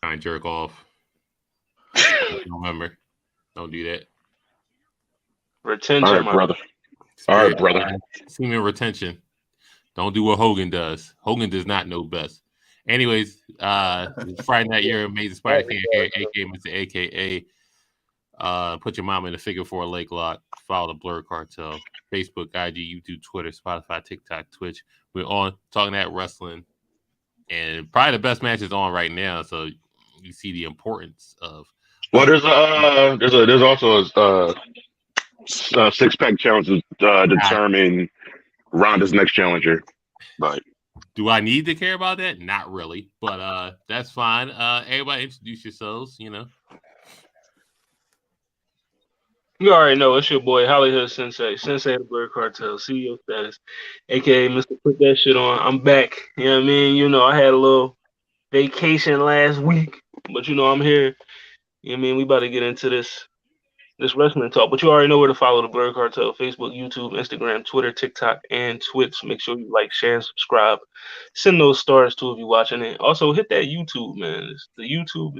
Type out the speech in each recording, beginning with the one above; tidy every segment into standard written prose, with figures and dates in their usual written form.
Trying to jerk off. November. Don't do that. Retention, all right, brother. All right, brother. Semen retention. Don't do what Hogan does. Hogan does not know best. Anyways, Friday Night Yerrr, Amazing Spider Fan here, aka Mr. AKA. Put your mama in the figure for a leg lock. Follow the Blur Cartel. Facebook, IG, YouTube, Twitter, Spotify, TikTok, Twitch. We're on talking that wrestling. And probably the best match is on right now. So you see the importance of. Well, there's also a 6-pack challenge to determine Ronda's next challenger. But do I need to care about that? Not really, but that's fine. Everybody introduce yourselves, you know. You already know it's your boy Hollywood Sensei of the Blur Cartel, CEO status, aka Mr. Put That Shit On. I'm back. You know what I mean? You know, I had a little vacation last week, but you know I'm here. You know what I mean? We about to get into this wrestling talk, but you already know where to follow the Blur Cartel: Facebook, YouTube, Instagram, Twitter, TikTok, and Twitch. Make sure you like, share, and subscribe. Send those stars too if you're watching it. Also, hit that YouTube, man. The YouTube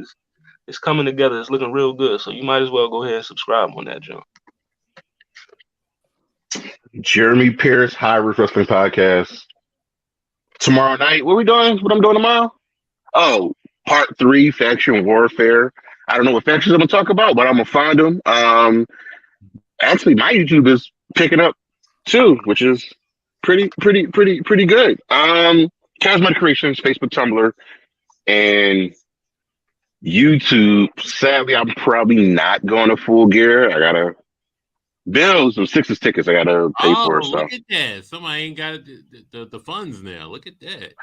is coming together. It's looking real good, so you might as well go ahead and subscribe on that jump. Jeremy Pierce, High Risk Wrestling Podcast. Tomorrow night, what are we doing? What I'm doing tomorrow? Oh, part 3, Faction Warfare. I don't know what factions I'm gonna talk about, but I'm gonna find them. Actually, my YouTube is picking up too, which is pretty good. Charismatic Creations, Facebook, Tumblr, and YouTube. Sadly, I'm probably not going to Full Gear. I gotta bill some Sixers tickets. I gotta pay for. So look at that! Somebody ain't got the funds now. Look at that.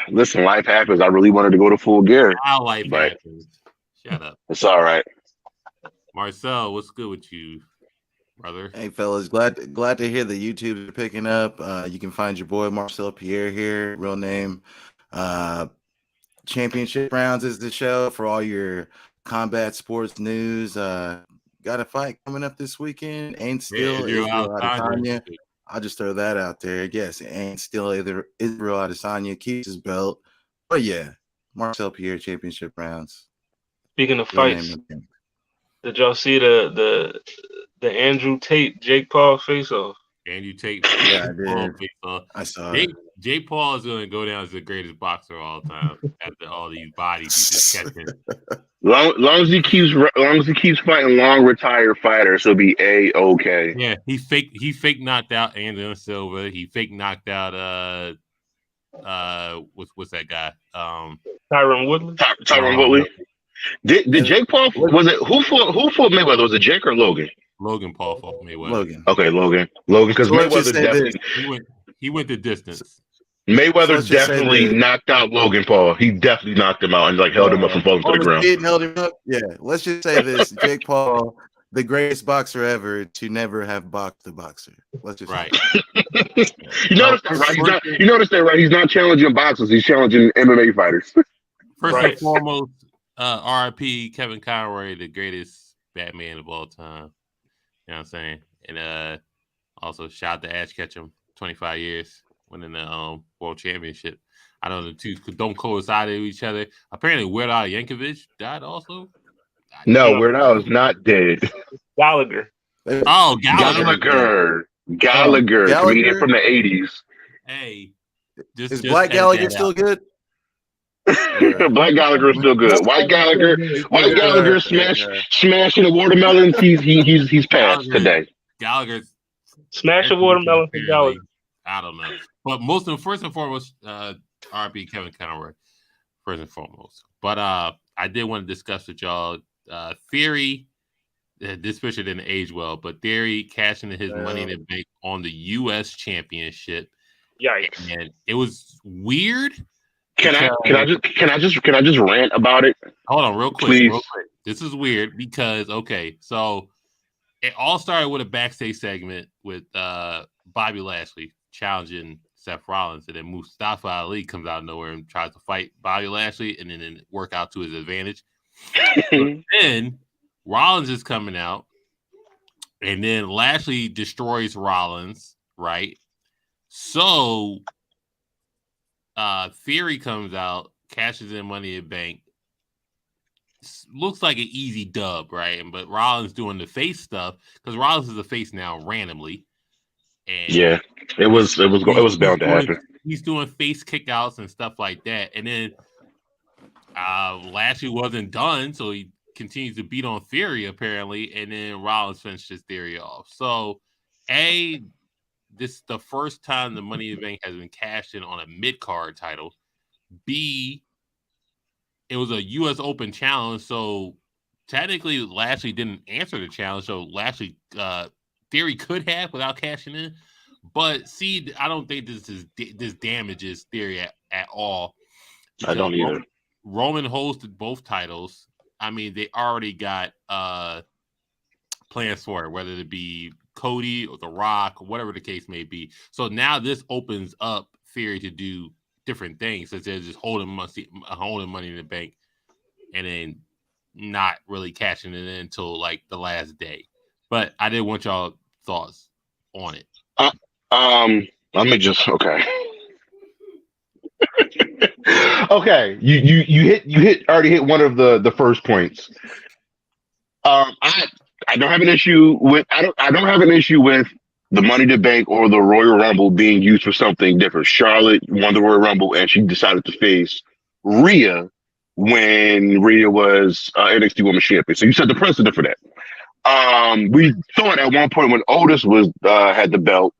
Listen, life happens. I really wanted to go to Full Gear. How life happens. Shut up. It's all right. Marcel, what's good with you, brother? Hey, fellas, glad to hear the YouTube are picking up. You can find your boy Marcel Pierre here, real name. Championship Rounds is the show for all your combat sports news. Got a fight coming up this weekend. Ain't still Israel Adesanya. I'll just throw that out there. Yes, it ain't still either Israel Adesanya keeps his belt. But yeah, Marcel Pierre Championship Rounds. Speaking of fights, did y'all see the Andrew Tate Jake Paul face off? Andrew Tate, yeah, I did. I saw it. Jake Paul is going to go down as the greatest boxer of all time after all these bodies he's just catching. Long as he keeps fighting long retired fighters, he'll be A-okay. Yeah, he fake knocked out Anderson Silva. He fake knocked out what's that guy? Tyron Woodley. Tyron Woodley. Did Jake Paul? Was it who fought Mayweather? Was it Jake or Logan? Logan Paul fought Mayweather. Logan. Okay, Logan. Because Mayweather definitely he went the distance. Mayweather definitely knocked out Logan Paul. He definitely knocked him out and held him up from falling to the ground. Held him up. Yeah. Let's just say this: Jake Paul, the greatest boxer ever to never have boxed a boxer. Let's just right. You notice that, right? He's not challenging boxers. He's challenging MMA fighters. First and foremost, RIP Kevin Conroy, the greatest Batman of all time. You know what I'm saying? And also shout out to Ash Ketchum, 25 years, winning the World Championship. I know the two don't coincide with each other. Apparently, Weird Al Yankovic died also. No, Weird Al is not dead. Gallagher. Oh, Gallagher. Gallagher, comedian from the 80s. Hey. Is Black Gallagher still good? Black Gallagher is still good. White Gallagher smashing the watermelons. He's passed today. Gallagher's smash a watermelon for Gallagher. I don't know, but first and foremost, RP Kevin Conroy, first and foremost. But I did want to discuss with y'all Theory. This picture didn't age well, but Theory cashing in his money in the bank on the U.S. Championship. Yikes! And it was weird. Can I just rant about it? Hold on, real quick. Please. Real quick. This is weird because so it all started with a backstage segment with Bobby Lashley challenging Seth Rollins, and then Mustafa Ali comes out of nowhere and tries to fight Bobby Lashley, and then work out to his advantage. Then Rollins is coming out, and then Lashley destroys Rollins, right? So Theory comes out, cashes in Money in Bank, looks like an easy dub, right? But Rollins doing the face stuff because Rollins is a face now randomly. And yeah, it was bound to happen. He's doing face kickouts and stuff like that. And then Lashley wasn't done, so he continues to beat on Theory apparently, and then Rollins finished his Theory off. So, this is the first time the Money in the Bank has been cashed in on a mid-card title. B, it was a U.S. Open challenge, so technically Lashley didn't answer the challenge, so Lashley Theory could have without cashing in. But C, I don't think this damages Theory at all. I don't either. Roman hosted both titles. I mean, they already got plans for it, whether it be Cody or The Rock, or whatever the case may be. So now this opens up Theory to do different things, such as just holding money in the bank and then not really cashing it in until like the last day. But I did want y'all thoughts on it. Let me just okay. You already hit one of the first points. I don't have an issue with I don't have an issue with the Money in the Bank or the Royal Rumble being used for something different. Charlotte won the Royal Rumble and she decided to face Rhea when Rhea was NXT Women's Champion. So you set the precedent for that. We thought at one point when Otis was had the belt,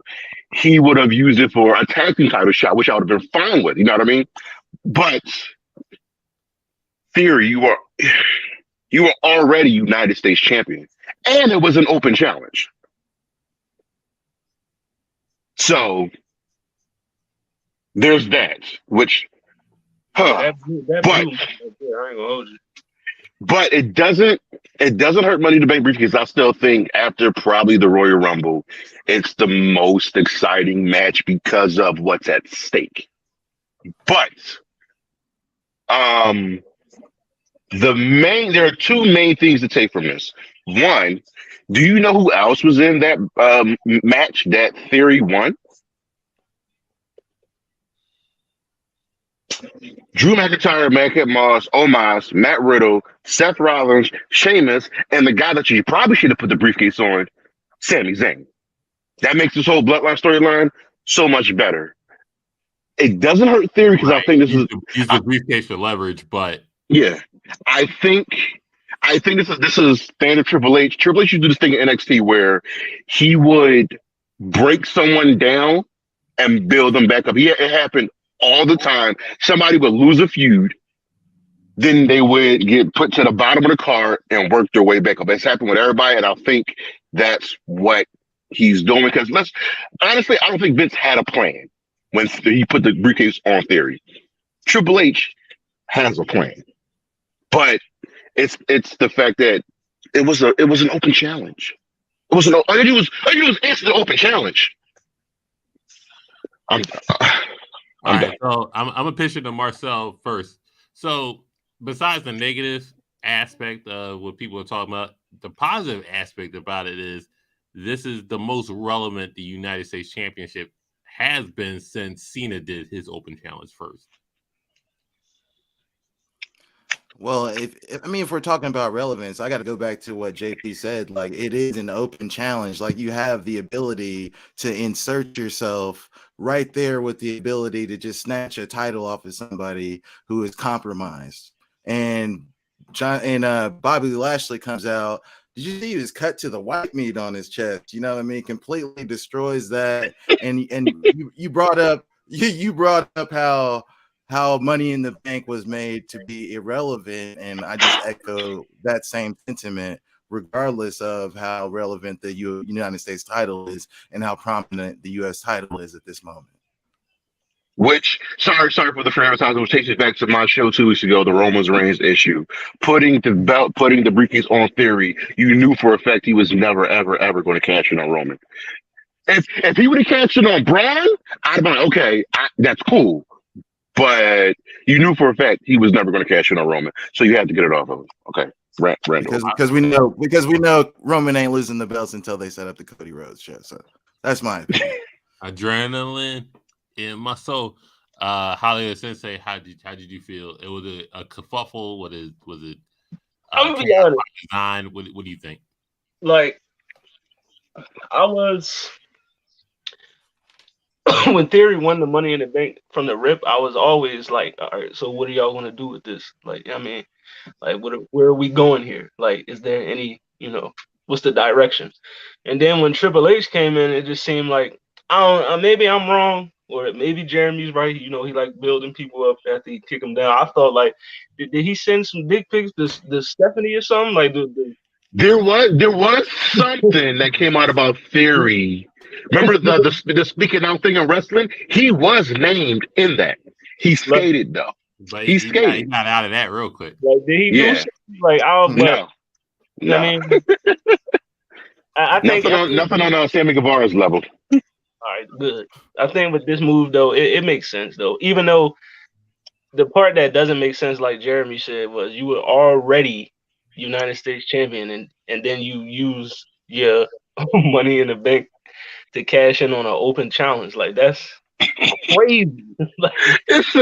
he would have used it for a tag team title shot, which I would have been fine with. You know what I mean? But Theory, you were already United States champion, and it was an open challenge. So there's that. Which, that I ain't gonna hold you. But it doesn't hurt Money in the Bank briefly because I still think after probably the Royal Rumble, it's the most exciting match because of what's at stake. But there are two main things to take from this. One, do you know who else was in that match that Theory won? Drew McIntyre, Madcap Moss, Omos, Matt Riddle, Seth Rollins, Sheamus, and the guy that you probably should have put the briefcase on, Sami Zayn. That makes this whole Bloodline storyline so much better. It doesn't hurt Theory because I think this is use the briefcase for leverage, but yeah, I think this is standard Triple H. Triple H used to do this thing in NXT where he would break someone down and build them back up. It happened all the time. Somebody would lose a feud, then they would get put to the bottom of the card and work their way back up. It's happened with everybody, and I think that's what he's doing. Because honestly, I don't think Vince had a plan when he put the briefcase on Theory. Triple H has a plan, but it's the fact that it was an open challenge. It was I think it was answer the open challenge. All right, so I'm gonna pitch it to Marcel first. So besides the negative aspect of what people are talking about, the positive aspect about it is this is the most relevant the United States Championship has been since Cena did his open challenge first. Well, if we're talking about relevance, I got to go back to what JP said. Like, it is an open challenge. Like, you have the ability to insert yourself right there with the ability to just snatch a title off of somebody who is compromised. And Bobby Lashley comes out. Did you see he was cut to the white meat on his chest? You know what I mean? Completely destroys that. And you brought up how Money in the Bank was made to be irrelevant, and I just echo that same sentiment, regardless of how relevant the United States title is and how prominent the U.S. title is at this moment. Which, sorry for the free advertising, which takes us back to my show 2 weeks ago, the Roman Reigns issue. Putting the briefcase on Theory, you knew for a fact he was never, ever, ever going to cash in on Roman. If he would have cashed in on Braun, I'd have been like, okay, that's cool. But you knew for a fact he was never going to cash in on Roman, so you had to get it off of him. Okay, Randall. Because we know Roman ain't losing the belts until they set up the Cody Rhodes show. So that's my opinion. Adrenaline in my soul. Hollywood Sensei, how did you feel? It was a kerfuffle. Was it I'm gonna be honest. Design? What do you think? Like, I was when Theory won the Money in the Bank from the rip. I was always like, all right, so what are y'all gonna do with this? Like, I mean, like, where are we going here? Like, is there any, what's the direction? And then when Triple H came in, it just seemed like I don't. Maybe I'm wrong, or maybe Jeremy's right. He like building people up after he kick them down. I thought like, did he send some dick pics to Stephanie or something? Like there was something that came out about Theory. Remember the speaking out thing in wrestling? He was named in that. He skated though. But he skated. He got out of that real quick. Like, did he do something? Like, no. I mean, I think nothing on Sammy Guevara's level. All right, good. I think with this move though, it makes sense though. Even though the part that doesn't make sense, like Jeremy said, was you were already United States champion, and then you use your Money in the Bank to cash in on an open challenge. Like, that's crazy. Like, it's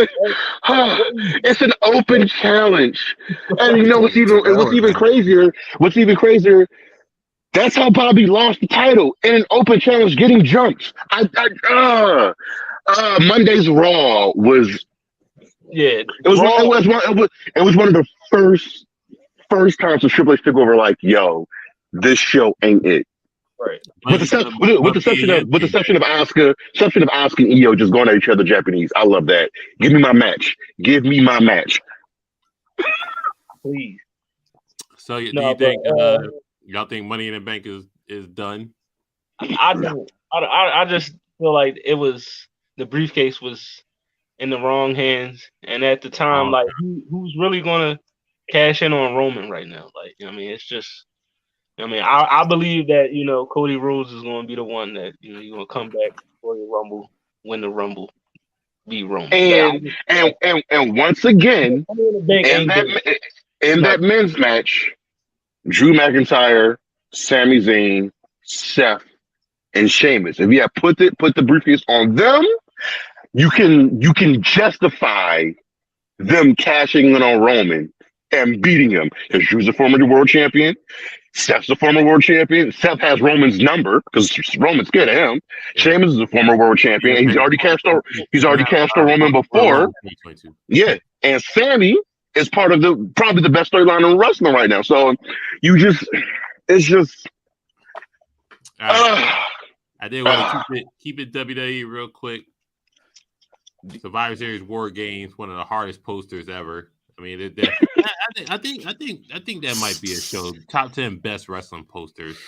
an open challenge, and what's even crazier? What's even crazier? That's how Bobby lost the title in an open challenge, getting jumped. Monday's Raw was. Yeah, it was one of the first times the Triple H took over. Like, yo, this show ain't it. Right. With the exception of Asuka and Io just going at each other Japanese. I love that. Give me my match. Please. So do you think y'all think Money in the Bank is done? I don't. I just feel like the briefcase was in the wrong hands, and at the time, like, who's really gonna cash in on Roman right now? Like, it's just. I believe that Cody Rhodes is going to be the one that he's going to come back for the Rumble, win the Rumble, beat Roman. And once again, in that men's match, Drew McIntyre, Sami Zayn, Seth, and Sheamus. If you have put the briefcase on them, you can justify them cashing in on Roman and beating him, because Drew's a former world champion. Seth's a former world champion. Seth has Roman's number because Roman's scared of him. Yeah. Sheamus is a former world champion. And he's already cashed on Roman before. Yeah, and Sammy is part of probably the best storyline in wrestling right now. So it's just. I did want to keep it WWE real quick. Survivor Series War Games, one of the hardest posters ever. I mean, I think that might be a show. Top 10 best wrestling posters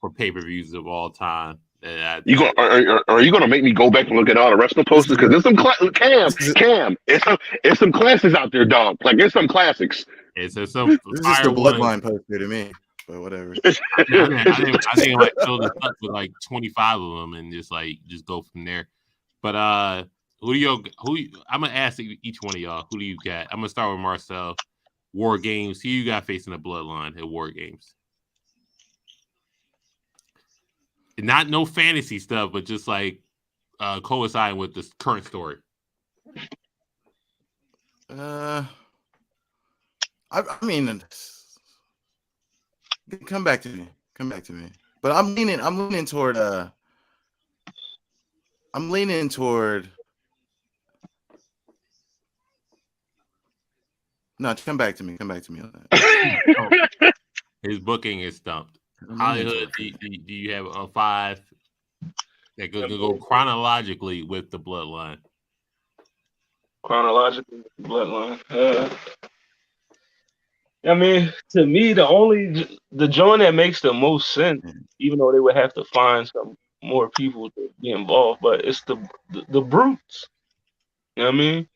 for pay-per-views of all time. Are you gonna make me go back and look at all the wrestling posters? Because there's some Cam. It's some classics out there, dog. Like, there's some classics. It's some. This is just a bloodline poster to me, but whatever. I think I might fill this up with like 25 of them and just go from there. But I'm gonna ask each one of y'all, who do you got? I'm gonna start with Marcel. War Games. Who you got facing the Bloodline at War Games? Not no fantasy stuff, but just like coinciding with this current story. I mean, come back to me. But I'm leaning toward. No, come back to me on that. His booking is stumped. Hollywood, do you have a 5 that could go chronologically with the Bloodline? Chronologically with the Bloodline. I mean, to me, the joint that makes the most sense, even though they would have to find some more people to be involved, but it's the Brutes. You know what I mean?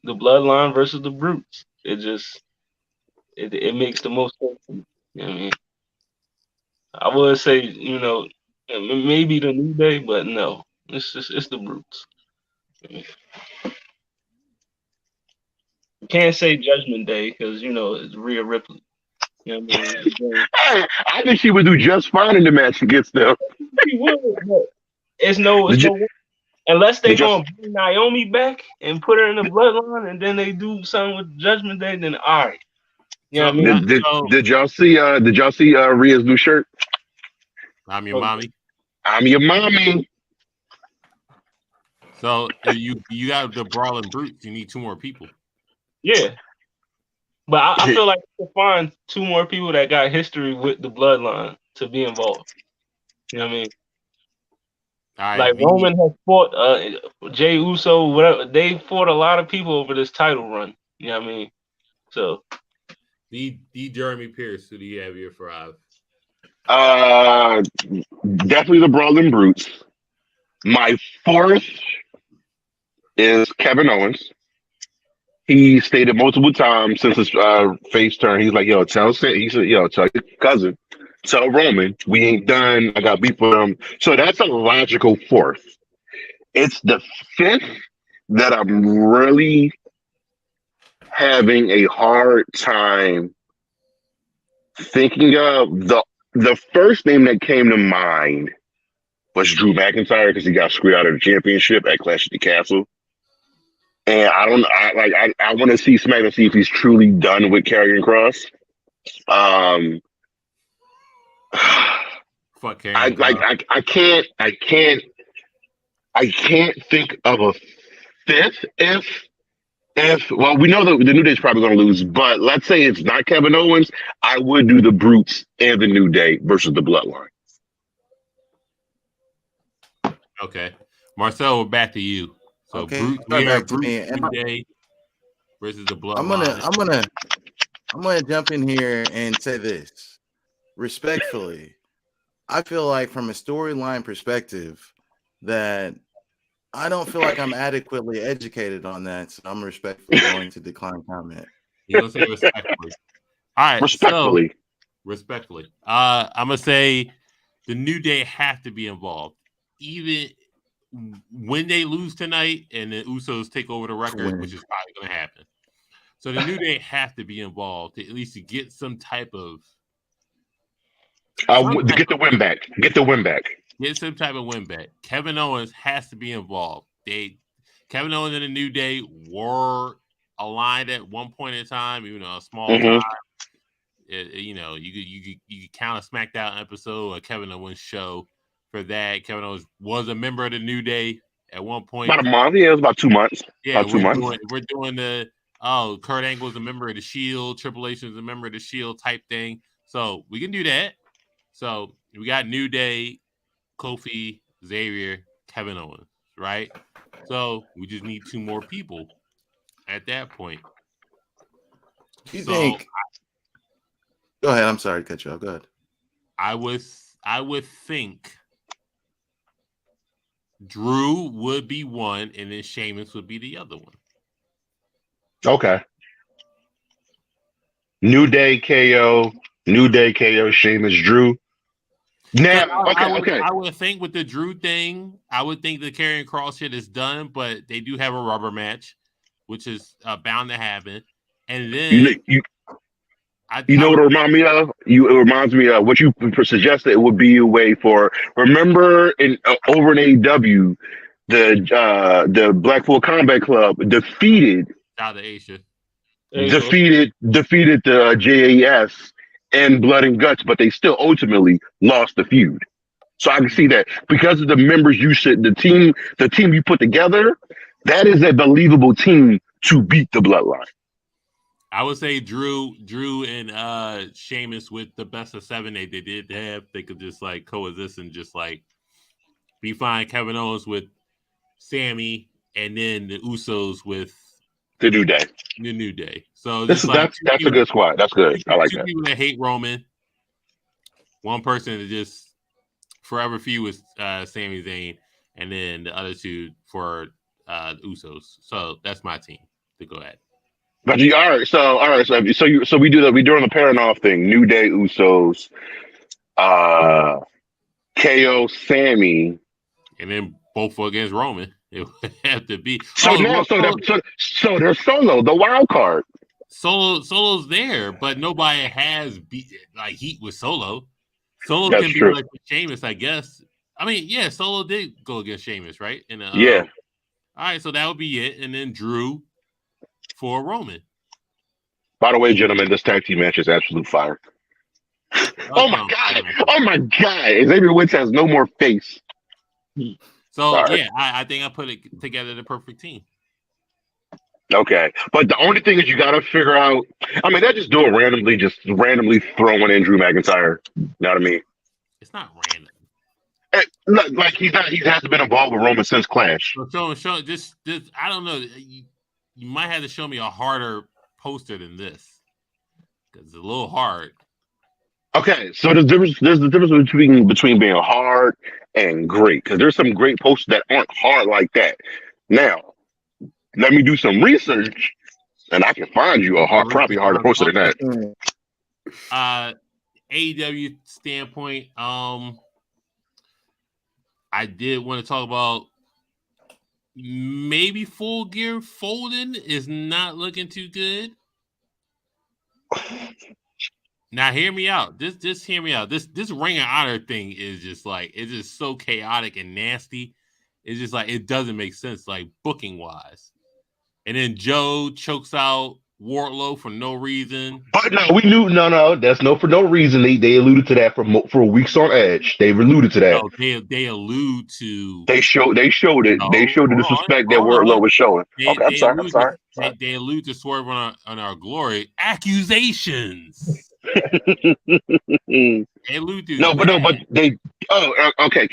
The Bloodline versus the Brutes. It makes the most sense. You know what I mean? I would say, maybe the New Day, but no, it's the Brutes. You can't say Judgment Day because it's Rhea Ripley. You know what I mean? I think she would do just fine in the match against them. She would, but it's no unless they gonna bring Naomi back and put her in the Bloodline, and then they do something with Judgment Day. Then all right, You know what I mean? Did y'all see Rhea's new shirt? I'm your mommy. I'm your mommy. So you got the brawling brutes. You need 2 more people. Yeah. But I feel like to find 2 more people that got history with the bloodline to be involved. You know what I mean? Like Roman has fought Jey Uso, whatever. They fought a lot of people over this title run. You know what I mean? So D Jeremy Pierce, who do you have here for definitely the Brawling Brutes. My 4th is Kevin Owens. He stated multiple times since his face turn. He's like, "Yo, tell your cousin, tell Roman, we ain't done. I got beef with him." So that's a logical 4th. It's the 5th that I'm really having a hard time thinking of. The first name that came to mind was Drew McIntyre because he got screwed out of the championship at Clash at the Castle. And I want to see SmackDown see if he's truly done with Karrion Kross. Fuck Karrion Kross. I can't think of a 5th if well, we know that the New Day's probably going to lose, but let's say it's not Kevin Owens, I would do the Brutes and the New Day versus the Bloodline. Okay, Marcel, we're back to you. So okay, Brute, back to Brute, me. New Day versus the Bloodline. I'm gonna jump in here and say this respectfully. I feel like from a storyline perspective that I don't feel like I'm adequately educated on that, so I'm respectfully going to decline comment. You're gonna say respectfully. All right, respectfully. So respectfully. I'm gonna say the New Day have to be involved, even when they lose tonight and the Usos take over the record, which is probably gonna happen. So the New Day have to be involved to at least to get some type of to get the win back. Get the win back. Get some type of win back. Kevin Owens has to be involved. Kevin Owens and the New Day were aligned at one point in time, even though a small time. You could count a SmackDown episode, a Kevin Owens show for that. Kevin Owens was a member of the New Day at one point. About a month, yeah, it was about 2 months. Yeah, about 2 months. We're doing the Kurt Angle's a member of the Shield, Triple H is a member of the Shield type thing. So we can do that. So we got New Day, Kofi, Xavier, Kevin Owens, right? So we just need 2 more people at that point. You think? Go ahead. I'm sorry to cut you off. Go ahead. I would think Drew would be one, and then Sheamus would be the other one. Okay. New Day, KO, Sheamus, Drew. Now, I would think with the Drew thing, I would think the Karrion Kross shit is done, but they do have a rubber match, which is bound to happen. And then you know what it reminds me of? It reminds me of what you suggested. It would be a way for. Remember over in AEW, the Blackpool Combat Club defeated the JAS and Blood and Guts, but they still ultimately lost the feud. So I can see that because of the members the team you put together, that is a believable team to beat the Bloodline. I would say Drew and Sheamus with the best of 7 they did have. They could just like coexist and just like be fine. Kevin Owens with Sammy, and then the Usos with the New Day. The New Day. So that's a good squad. That's good. I like that. 2 people that hate Roman. 1 person that just forever feud with Sami Zayn, and then the other 2 for the Usos. So that's my team to go at. But all right. So we do that. We're doing the pairing off thing. New Day, Usos, KO, Sammy, and then both against Roman. It would have to be. So they're solo, the wild card. Solo's there, but nobody has heat with Solo. Solo That's can be true. like with Sheamus, I guess. I mean, yeah, Solo did go against Sheamus, right? And yeah. All right, so that would be it, and then Drew for Roman. By the way, gentlemen, this tag team match is absolute fire. Oh my god! Oh my god! Xavier Woods has no more face. So yeah, I think I put it together the perfect team. Okay, but the only thing is you got to figure out. I mean, they're just doing randomly throwing in Drew McIntyre. You know what I mean? It's not random. Like he hasn't been involved with Roman since Clash. So this I don't know. You might have to show me a harder poster than this because it's a little hard. Okay, so there's the difference between being hard and great because there's some great posters that aren't hard like that. Now, let me do some research, and I can find you probably harder poster than that. AEW standpoint, I did want to talk about maybe Full Gear folding is not looking too good. Now hear me out. Just hear me out. This Ring of Honor thing is just like it's just so chaotic and nasty. It's just like it doesn't make sense, like booking wise. And then Joe chokes out Wardlow for no reason. But no, we knew that's for no reason. They alluded to that for weeks on Edge. They've alluded to that. No, they allude to. They showed it. No, they showed the disrespect that Wardlow was showing. I'm sorry. They allude to Swerve on our glory accusations. They allude to but they. Oh, okay.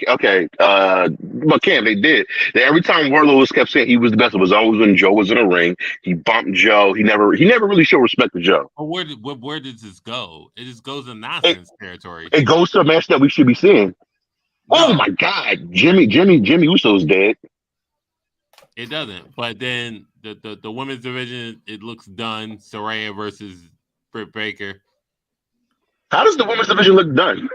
But Cam, they did. Every time Wardlow was kept saying he was the best, it was always when Joe was in the ring. He bumped Joe. He never really showed respect to Joe. But where does this go? It just goes in nonsense territory. It goes to a match that we should be seeing. No. Oh my God, Jimmy Uso's dead. It doesn't. But then the women's division, it looks done. Saraya versus Britt Baker. How does the women's division look done?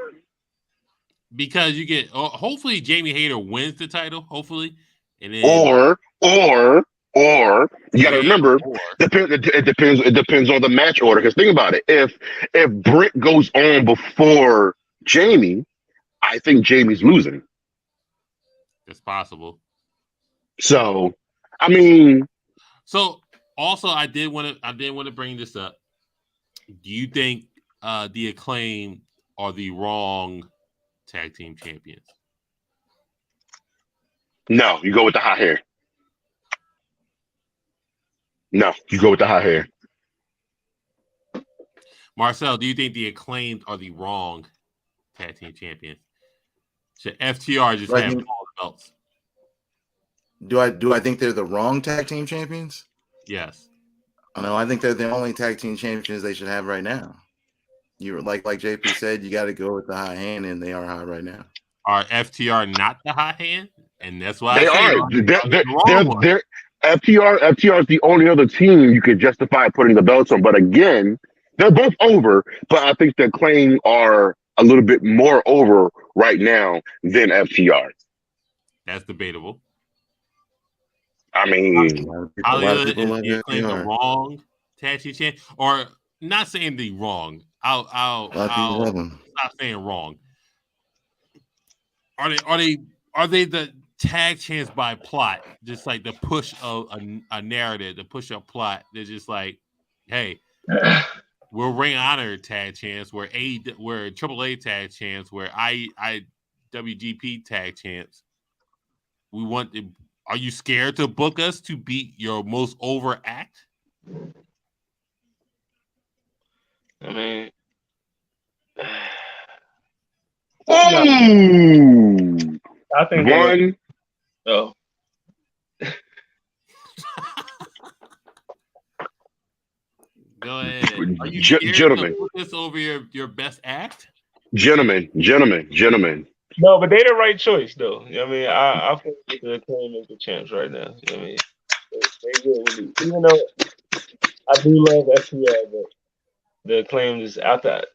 Because you get hopefully Jamie Hayter wins the title, hopefully, and then or you got to remember it depends on the match order. Because think about it, if Britt goes on before Jamie, I think Jamie's losing. It's possible. So, I mean, also I did want to bring this up. Do you think the Acclaim are the wrong tag team champions? No, you go with the hot hair. No, you go with the hot hair. Marcel, do you think the Acclaimed are the wrong tag team champions? Should FTR just have all the belts? Do I think they're the wrong tag team champions? Yes. No, I think they're the only tag team champions they should have right now. You were like JP said, you got to go with the hot hand, and they are hot right now. Are FTR not the hot hand? And that's why they are. They're FTR is the only other team you could justify putting the belts on. But again, they're both over. But I think the Acclaim are a little bit more over right now than FTR. That's debatable. I mean, the Acclaim the wrong tag team champion, or not saying the wrong. I'll stop saying wrong. Are they the tag champs by plot? Just like the push of a narrative, the push of plot. They're just like, hey, we're Ring of Honor tag champs, we're AAA tag champs, we're IWGP tag champs. We want. Are you scared to book us to beat your most over act? I mean, I think one. Oh, go ahead. Are you gentlemen, to put this over your best act? Gentlemen. No, but they the right choice though. I mean, I think the Acclaim is the champs right now. I mean, they really, even though I do love FTR, but the Acclaim is out that.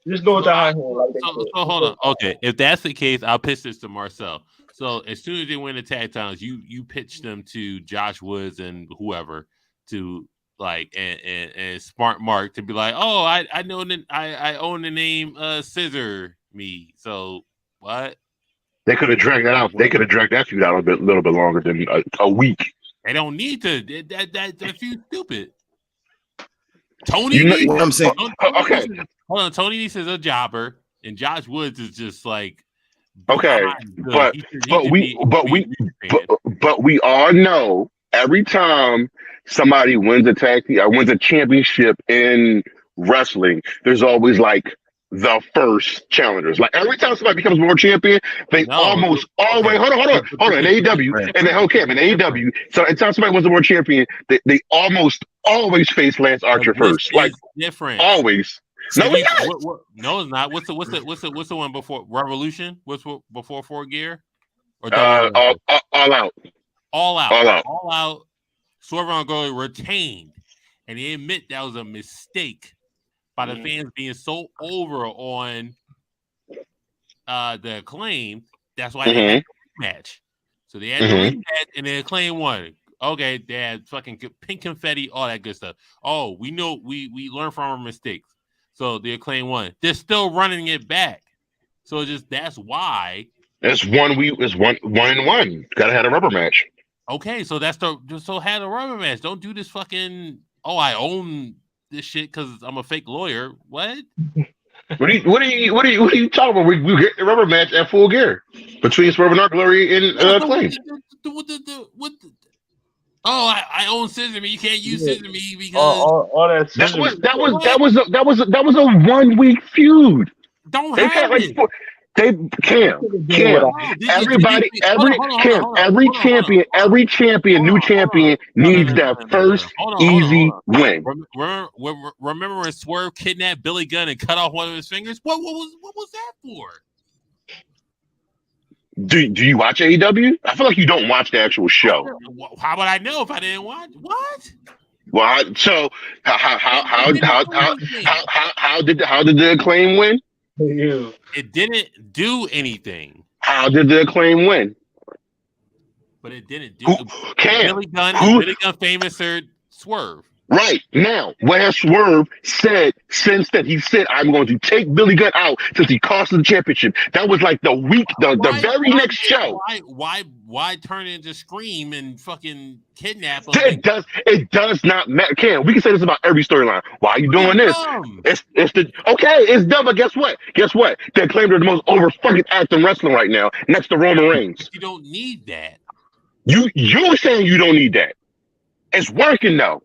Just go with the high hand. So hold on. Okay, if that's the case, I'll pitch this to Marcel. So as soon as they win the tag titles, you pitch them to Josh Woods and whoever to like and Smart Mark to be like, oh, I know that I own the name Scissor Me. So what? They could have dragged that out. They could have dragged that feud out a little bit longer than a week. They don't need to. That feud stupid. Tony. You know Nese, what I'm saying. Okay. Hold on. Tony Nese is a jobber, and Josh Woods is just like. Okay, but we all know every time somebody wins a wins a championship in wrestling, there's always like the first challengers. Like every time somebody becomes world champion, they almost always hold on in AEW and the whole camp in AEW. So anytime somebody wins the world champion, they almost always face Lance Archer first. Like different. Always. No, it's not. No, it's not. What's the one before Revolution? What's before 4 Gear? Or all out. All out. Swerve on Glory retained, and he admit that was a mistake by the fans being so over on the Acclaim. That's why they had the rematch. So they had the rematch, and the Acclaim won. Okay, they had fucking pink confetti, all that good stuff. Oh, we know we learn from our mistakes. So the Acclaim won. They're still running it back. So that's why. It's one and one. Gotta have a rubber match. Okay, so had a rubber match. Don't do this fucking I own this shit because I'm a fake lawyer. What? What are you talking about? We get the rubber match at Full Gear between Swerve and Our Glory and Acclaim. I own Scissor Me. You can't use Scissor Me because all that was a 1 week feud. Don't have it. They Cam. Every champion, new champion needs that first easy win. Remember when Swerve kidnapped Billy Gunn and cut off one of his fingers? What was that for? Do you watch AEW? I feel like you don't watch the actual show. How would I know if I didn't watch? What? Well, so how did the Acclaim win? It didn't do anything. How did the Acclaim win? But it didn't do. Billy Gunn famous or Swerve. Right now, what has Swerve said since then? He said, "I'm going to take Billy Gunn out since he cost the championship." That was like the very next show. Why turn into Scream and fucking kidnap him? It does not matter. Cam, we can say this about every storyline. Why are you doing this? Dumb. It's dumb, but guess what? They claim they're the most over fucking acting wrestling right now, next to Roman Reigns. You don't need that. You're saying you don't need that. It's working though.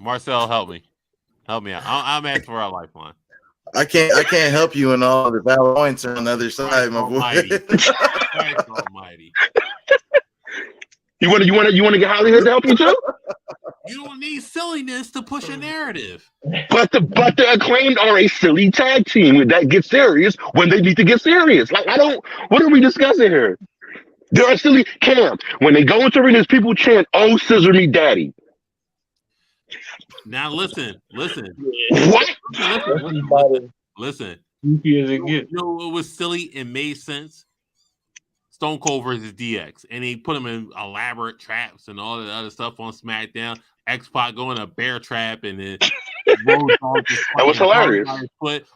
Marcel, help me out. I'm asking for our lifeline. I can't help you in all the valid points are on the other side, my boy. Christ almighty. You want to get Hollywood to help you too? You don't need silliness to push a narrative. But the Acclaimed are a silly tag team that gets serious when they need to get serious. Like what are we discussing here? They're a silly camp. When they go into arenas, people chant, "Oh, scissor me, daddy." Now listen. What? Listen. You know it was silly and made sense? Stone Cold versus DX. And he put him in elaborate traps and all that other stuff on SmackDown. X-Pac going a bear trap and then that was hilarious.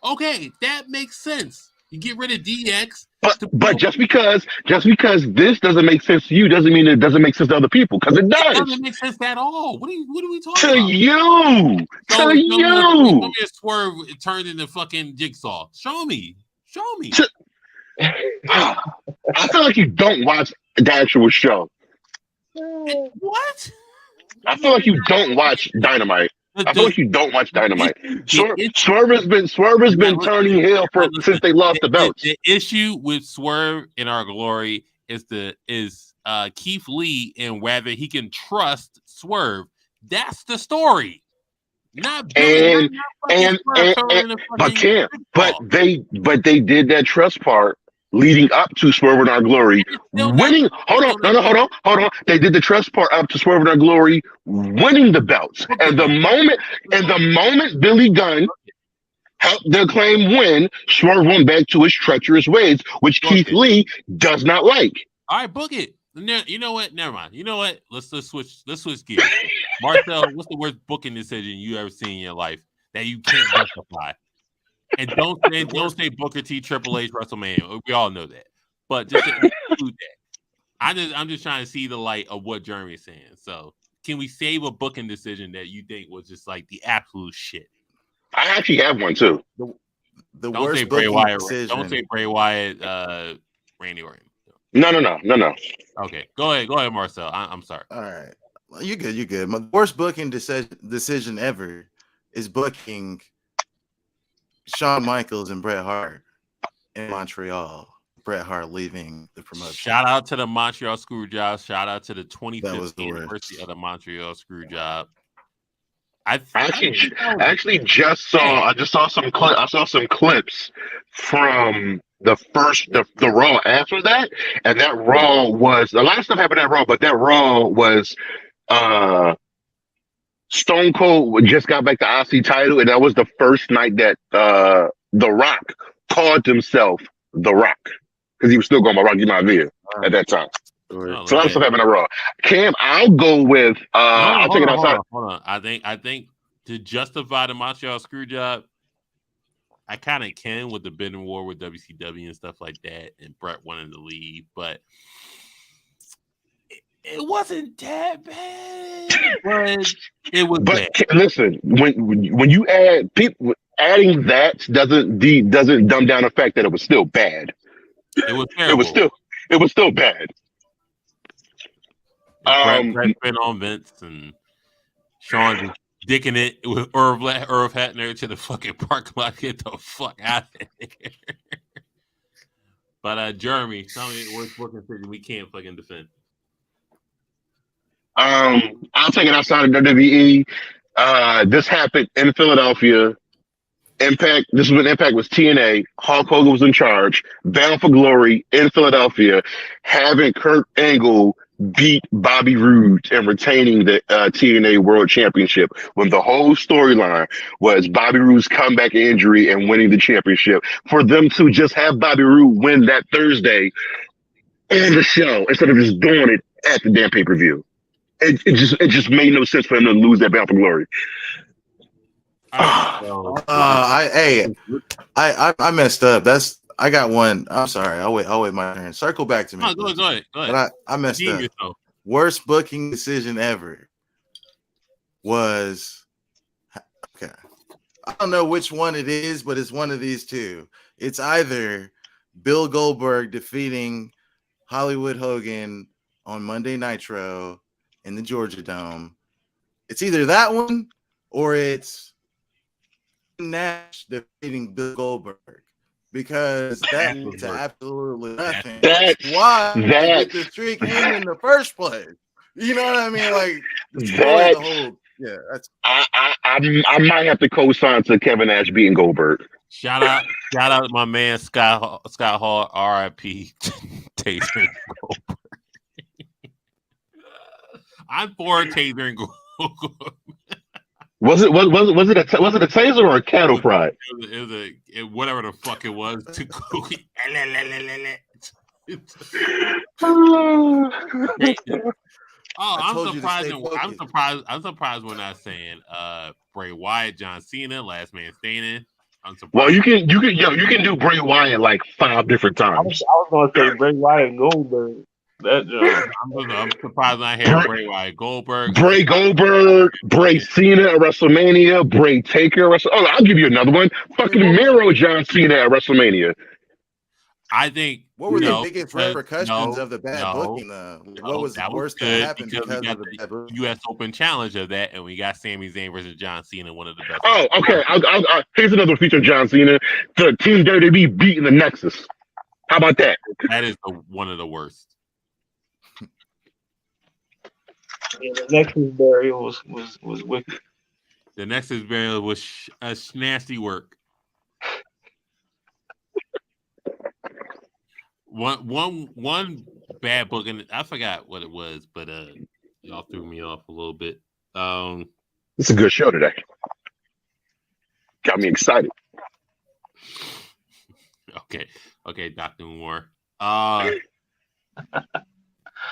Okay, that makes sense. You get rid of DX. But just because this doesn't make sense to you doesn't mean it doesn't make sense to other people, because it does. It doesn't make sense at all. What are we talking about? To you. Swerve turned into fucking Jigsaw. Show me. I feel like you don't watch the actual show. What? I feel like you don't watch Dynamite. I feel like you don't watch Dynamite. Swerve has been turning heel since they lost the belts. The issue with Swerve in Our Glory is Keith Lee and whether he can trust Swerve. That's the story. Not Billy, but they did that trust part leading up to Swerve in Our Glory winning. Hold on. They did the trust part up to Swerve in Our Glory winning the belts. And the moment Billy Gunn helped the Acclaim win, Swerve went back to his treacherous ways, which Keith Lee does not like. All right, book it. You know what? Never mind. You know what? Let's switch gears. Marcel, what's the worst booking decision you ever seen in your life that you can't justify? And don't say Booker T, Triple H, WrestleMania. We all know that. But just include that. I'm just trying to see the light of what Jeremy's saying. So can we save a booking decision that you think was just like the absolute shit? I actually have one too. The Don't worst say Bray booking Wyatt. decision. Don't say Bray Wyatt. Randy Orton. No. Okay, go ahead, Marcel. I'm sorry. All right, well, you good. My worst booking decision ever is booking Shawn Michaels and Bret Hart in Montreal. Bret Hart leaving the promotion. Shout out to the Montreal Screwjob. Shout out to the 25th anniversary of the Montreal Screwjob. I just saw some clips from the Raw after that, and that Raw was a lot of stuff happened at Raw, but that Raw was Stone Cold just got back the IC title, and that was the first night that The Rock called himself The Rock because he was still going by Rocky Maivia at that time. So a lot of stuff happened at Raw. Cam, I'll go with I'll take it outside. Hold on. I think to justify the Montreal Screwjob, I kind of can with the bidding war with WCW and stuff like that, and Bret wanting to leave, but it wasn't that bad. But it was bad. Listen, when you add people, adding that doesn't dumb down the fact that it was still bad. It was terrible. It was still bad. Bret been on Vince and Sean just dicking it with Irv Hatner to the fucking parking lot. Get the fuck out of here. But Jeremy, tell me what's booking decision we can't fucking defend. I'll take it outside of WWE. This happened in Philadelphia. Impact. This is when Impact was TNA. Hulk Hogan was in charge. Bound for Glory in Philadelphia, having Kurt Angle beat Bobby Roode and retaining the TNA World Championship, when the whole storyline was Bobby Roode's comeback injury and winning the championship. For them to just have Bobby Roode win that Thursday on the show instead of just doing it at the damn pay-per-view. It just made no sense for him to lose that Bound for Glory. I messed up. I got one. I'm sorry. I'll wait my turn. Circle back to me. Go ahead. But I messed up. Yourself. Worst booking decision ever was, okay, I don't know which one it is, but it's one of these two. It's either Bill Goldberg defeating Hollywood Hogan on Monday Nitro in the Georgia Dome. It's either that one or it's Nash defeating Bill Goldberg, because that leads to absolutely nothing. That's why the streak ended in the first place. You know what I mean? Like the whole, yeah. That's I might have to co-sign to Kevin Nash beating Goldberg. Shout out my man Scott Hall, R.I.P. Taser Goldberg. I'm for Taser and Goldberg. Was it a taser or a cattle prod? It was whatever the fuck it was. I'm surprised we're not saying Bray Wyatt, John Cena, Last Man Standing. I'm surprised. Well, you can do Bray Wyatt like 5 different times. I was gonna say Bray Wyatt and Goldberg. I'm surprised I hear Bray Wyatt, Goldberg, Bray Cena at WrestleMania, Bray Taker. I'll give you another one. Fucking Miro John Cena at WrestleMania. I think. What were the biggest repercussions of the bad booking? What was the worst that happened because of the bad booking? U.S. Open challenge of that, and we got Sami Zayn versus John Cena, one of the best. Oh, okay. Here's another feature of John Cena: the Team WWE beating the Nexus. How about that? That is one of the worst. Yeah, the Nexus burial was wicked. The Nexus burial was nasty work. One bad book, and I forgot what it was, but y'all threw me off a little bit. It's a good show today. Got me excited. Okay, Dr. Moore.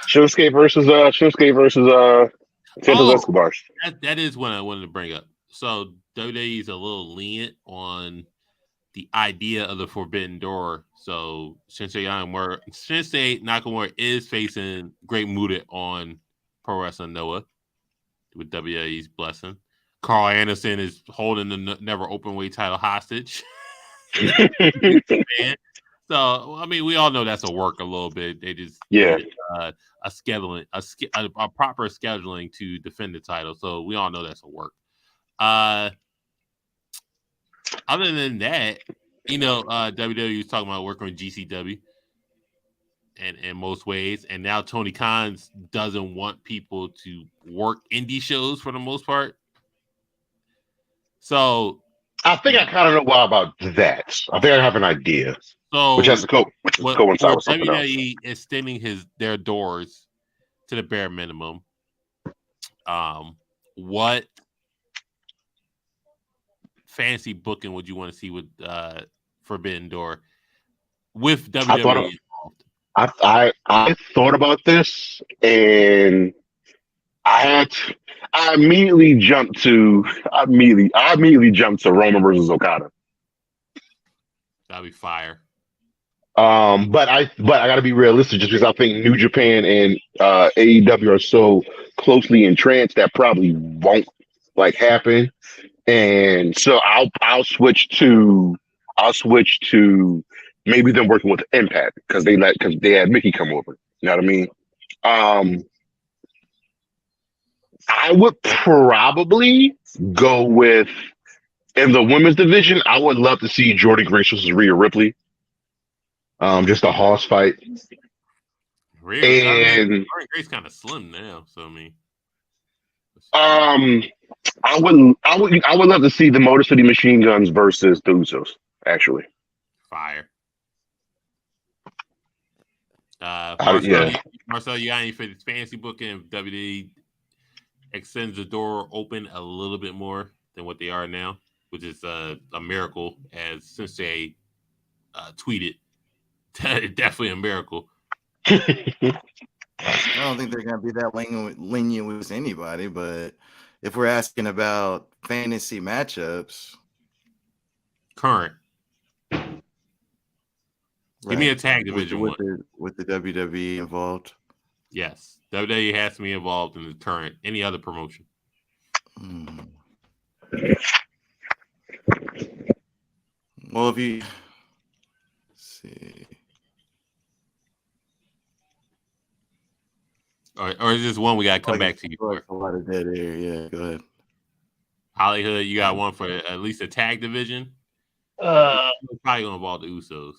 Shinsuke versus Santos Escobar. That is one I wanted to bring up. So WWE is a little lenient on the idea of the Forbidden Door. So Shinsuke Nakamura is facing Great Muta on Pro Wrestling Noah. with WWE's blessing. Carl Anderson is holding the never open weight title hostage. So I mean, we all know that's a work a little bit. They just needed, a scheduling, a proper scheduling to defend the title. So we all know that's a work. Other than that, WWE was talking about working with GCW and in most ways, and now Tony Khan doesn't want people to work indie shows for the most part. So I think I kind of know why about that. I think I have an idea. So which has to coincide with something else. WWE is extending their doors to the bare minimum. What fancy booking would you want to see with Forbidden Door with WWE involved? I thought about this, and I immediately jumped to Roman versus Okada. That'd be fire. But I got to be realistic, just because I think New Japan and AEW are so closely entrenched that probably won't happen. And so I'll switch to maybe them working with Impact because they had Mickey come over. You know what I mean? I would probably go with, in the women's division, I would love to see Jordan Grace versus Rhea Ripley. Just a horse fight. Jordan Grace kind of slim now, so I mean. I would love to see the Motor City Machine Guns versus the Usos, actually. Fire. Marcel, you got any fancy booking if WWE extends the door open a little bit more than what they are now, which is a miracle, as Sensei tweeted. Definitely a miracle. I don't think they're going to be that lenient with anybody, but if we're asking about fantasy matchups, current, give me a tag division with the WWE involved. Yes, WWE has to be involved in the current. Any other promotion? Well, if you see. Or is this one we got to come back to you for? A lot of dead air. Yeah, go ahead. Hollywood, you got one for at least a tag division? Probably going to involve the Usos.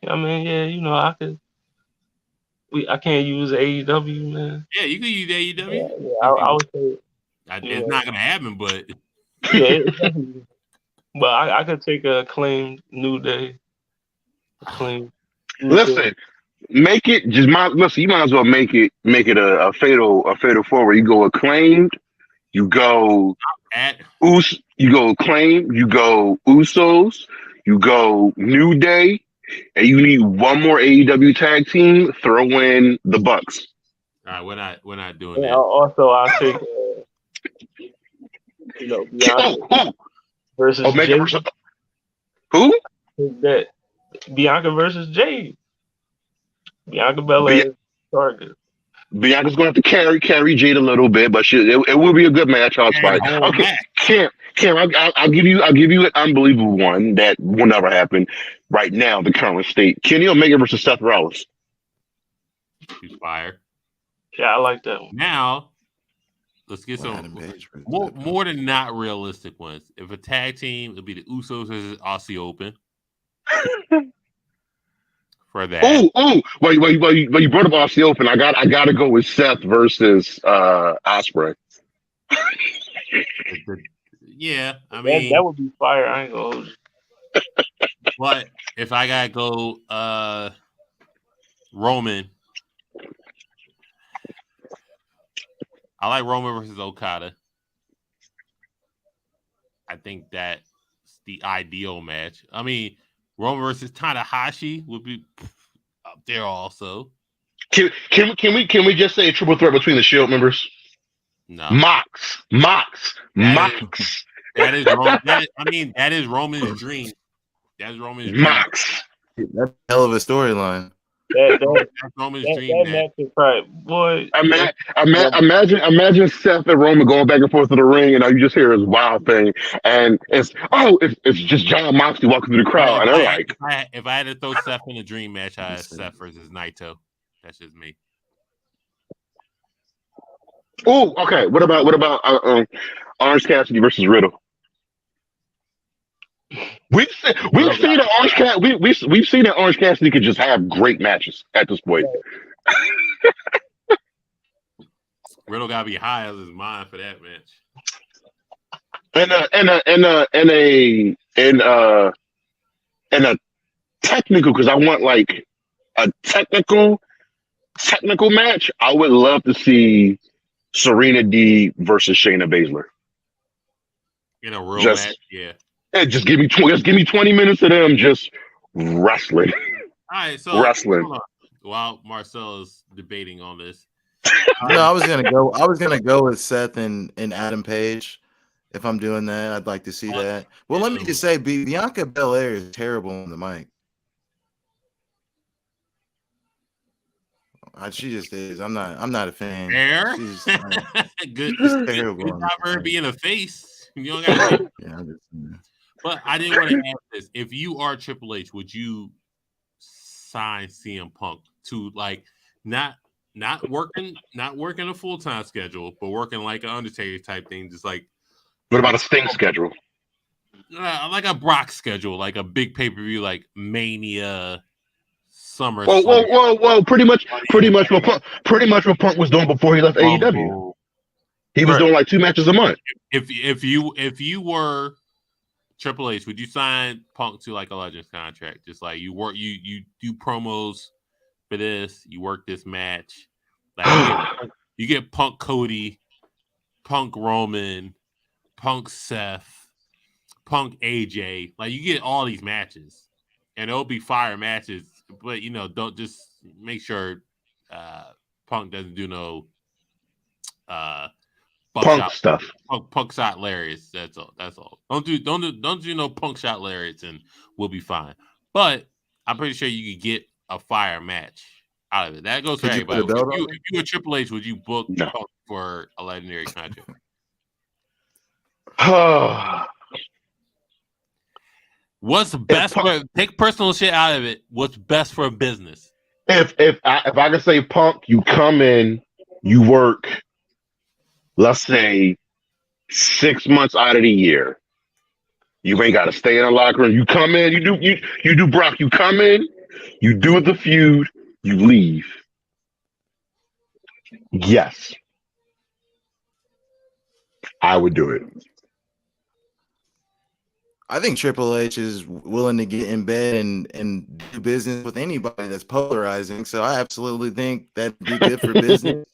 I mean, yeah, I could. I can't use AEW, man. Yeah, you can use AEW. Yeah, I would say it's not going to happen, but yeah, but I could take a claimed New Day. Listen. Make it you might as well make it a fatal four where you go acclaimed, you go you go acclaimed, you go Usos, you go New Day, and you need one more AEW tag team. Throw in the Bucks. All right, we're not doing that. Also, I'll take Bianca versus Omega Jade. versus who? That Bianca versus Jade. Bianca Belair target. Bianca's going to have to carry Jade a little bit, but it will be a good match. Okay, Cam, I'll give you an unbelievable one that will never happen right now. The current state: Kenny Omega versus Seth Rollins. He's fire. Yeah, I like that one. Now, let's get some more than not realistic ones. If a tag team, it'll be the Usos versus Aussie Open. For that. Well, you brought up Aussie Open. I got to go with Seth versus Ospreay. Yeah, I mean that would be fire. I ain't gonna hold you. But if I gotta go Roman, I like Roman versus Okada. I think that's the ideal match. I mean, Roman versus Tanahashi would be up there also. Can we just say a triple threat between the Shield members? No. Mox. That is Roman. That is Roman's dream. That's Roman's dream. Mox. That's a hell of a storyline. Roman's that dream match. match is right, boy. Imagine Seth and Roman going back and forth to the ring, and all you just hear is wild thing, and it's just John Moxley walking through the crowd, and they're like, if I had to throw Seth in a dream match, I had Seth versus Naito. That's just me. oh, okay. What about Orange Cassidy versus Riddle? We've seen that Orange Cassidy could just have great matches at this point. Riddle gotta be high as his mind for that match. And a technical, because I want like a technical match. I would love to see Serena D versus Shayna Baszler in a real match. Yeah. And just give me 20 minutes of them just wrestling. All right, so wrestling. While Marcel is debating on this, I was gonna go with Seth and Adam Page. If I'm doing that, I'd like to see that. Well, let me just say, Bianca Belair is terrible on the mic. She just is. I'm not a fan. Fair. She's good. She's terrible. Good job her being a face. You don't got. But I didn't want to ask this. If you are Triple H, would you sign CM Punk to like not working a full-time schedule, but working like an Undertaker type thing, just like what about a Sting schedule? Like a Brock schedule, like a big pay-per-view like Mania Summer. Well, pretty much what Punk was doing before he left AEW. He was doing like 2 matches a month. If you were Triple H, would you sign Punk to like a Legends contract? Just like you do promos for this, you work this match. Like you get Punk Cody, Punk Roman, Punk Seth, Punk AJ. Like you get all these matches, and it'll be fire matches. But don't just make sure Punk doesn't do no Punk stuff. Punk shot lariats. That's all. Don't do no punk shot lariats, and we'll be fine. But I'm pretty sure you could get a fire match out of it. That goes for everybody. If you were Triple H, would you book Punk for a legendary contract? What's best take personal shit out of it? What's best for a business? If I could say Punk, you come in, you work, let's say 6 months out of the year. You ain't got to stay in the locker room. You come in, you do Brock. You come in, you do the feud, you leave. Yes, I would do it. I think Triple H is willing to get in bed and do business with anybody that's polarizing. So I absolutely think that'd be good for business.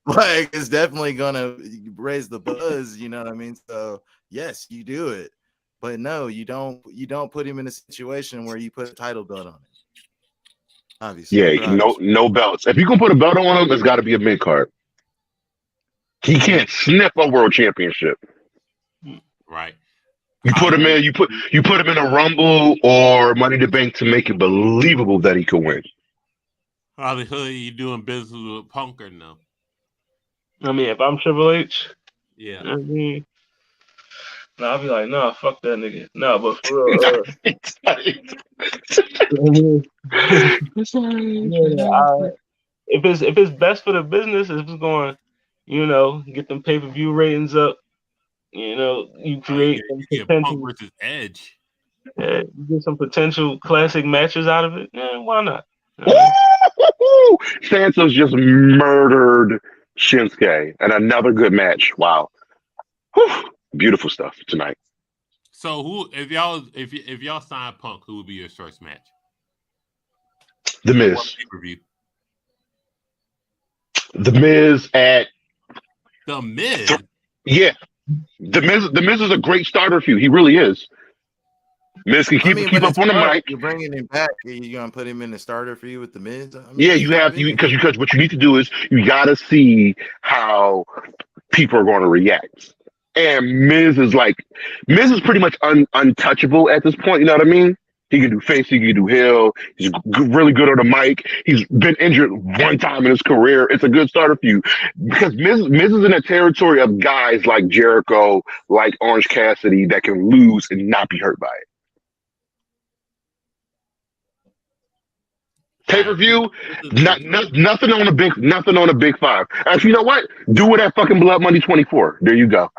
Like, it's definitely gonna raise the buzz, you know what I mean? So yes, you do it, but no, you don't put him in a situation where you put a title belt on him. Obviously, yeah, no belts. If you can put a belt on him, it's got to be a mid card. He can't sniff a world championship. Right. You put him in. You put him in a Rumble or Money in the Bank to make it believable that he could win. How the hell are you doing business with Punk or no? I mean, if I'm Triple H, yeah. I mean, I'll be like, no, fuck that nigga. No, but for real, if it's best for the business, if it's going, get them pay-per-view ratings up. You create some potential Punk versus Edge. Yeah, you get some potential classic matches out of it. Yeah, why not? Santos just murdered Shinsuke, and another good match. Wow, beautiful stuff tonight. So, who, if y'all sign Punk, who would be your first match? The Miz. The Miz at The Miz. Yeah. The Miz is a great starter feud. He really is. Miz can keep up on the mic. You're bringing him back. You're gonna put him in the starter for you with the Miz. Yeah, you have because what you need to do is you gotta see how people are going to react. And Miz is pretty much untouchable at this point. You know what I mean? He can do face. He can do heel. He's really good on the mic. He's been injured one time in his career. It's a good starter for you because Miz is in a territory of guys like Jericho, like Orange Cassidy that can lose and not be hurt by it. Pay-per-view, nothing on a big five. Actually, you know what? Do it at fucking Blood Money 24. There you go.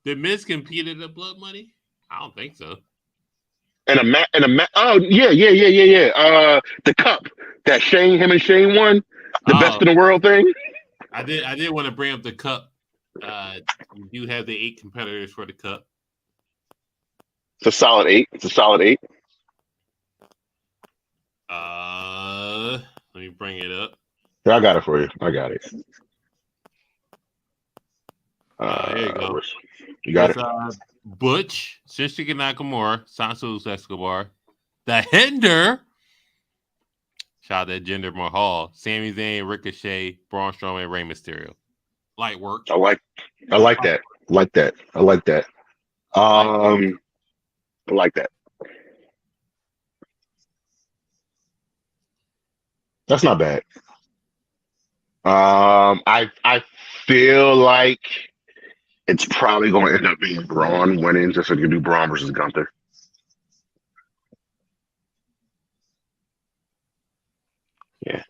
Did Miz compete at the Blood Money? I don't think so. And a match. Oh yeah. The cup that him and Shane won, the best in the world thing. I did want to bring up the cup. You do have the 8 competitors for the cup. It's a solid 8. Let me bring it up. I got it for you. I got it. There you go. You got it. Butch, Shinsuke Nakamura, Santos Escobar, The Hinder. Shout out to Jinder Mahal, Sami Zayn, Ricochet, Braun Strowman, Rey Mysterio. Light work. I like that. I like that. I like that. That's not bad. I feel like it's probably going to end up being Braun winning, just so you can do Braun versus Gunther. Yeah.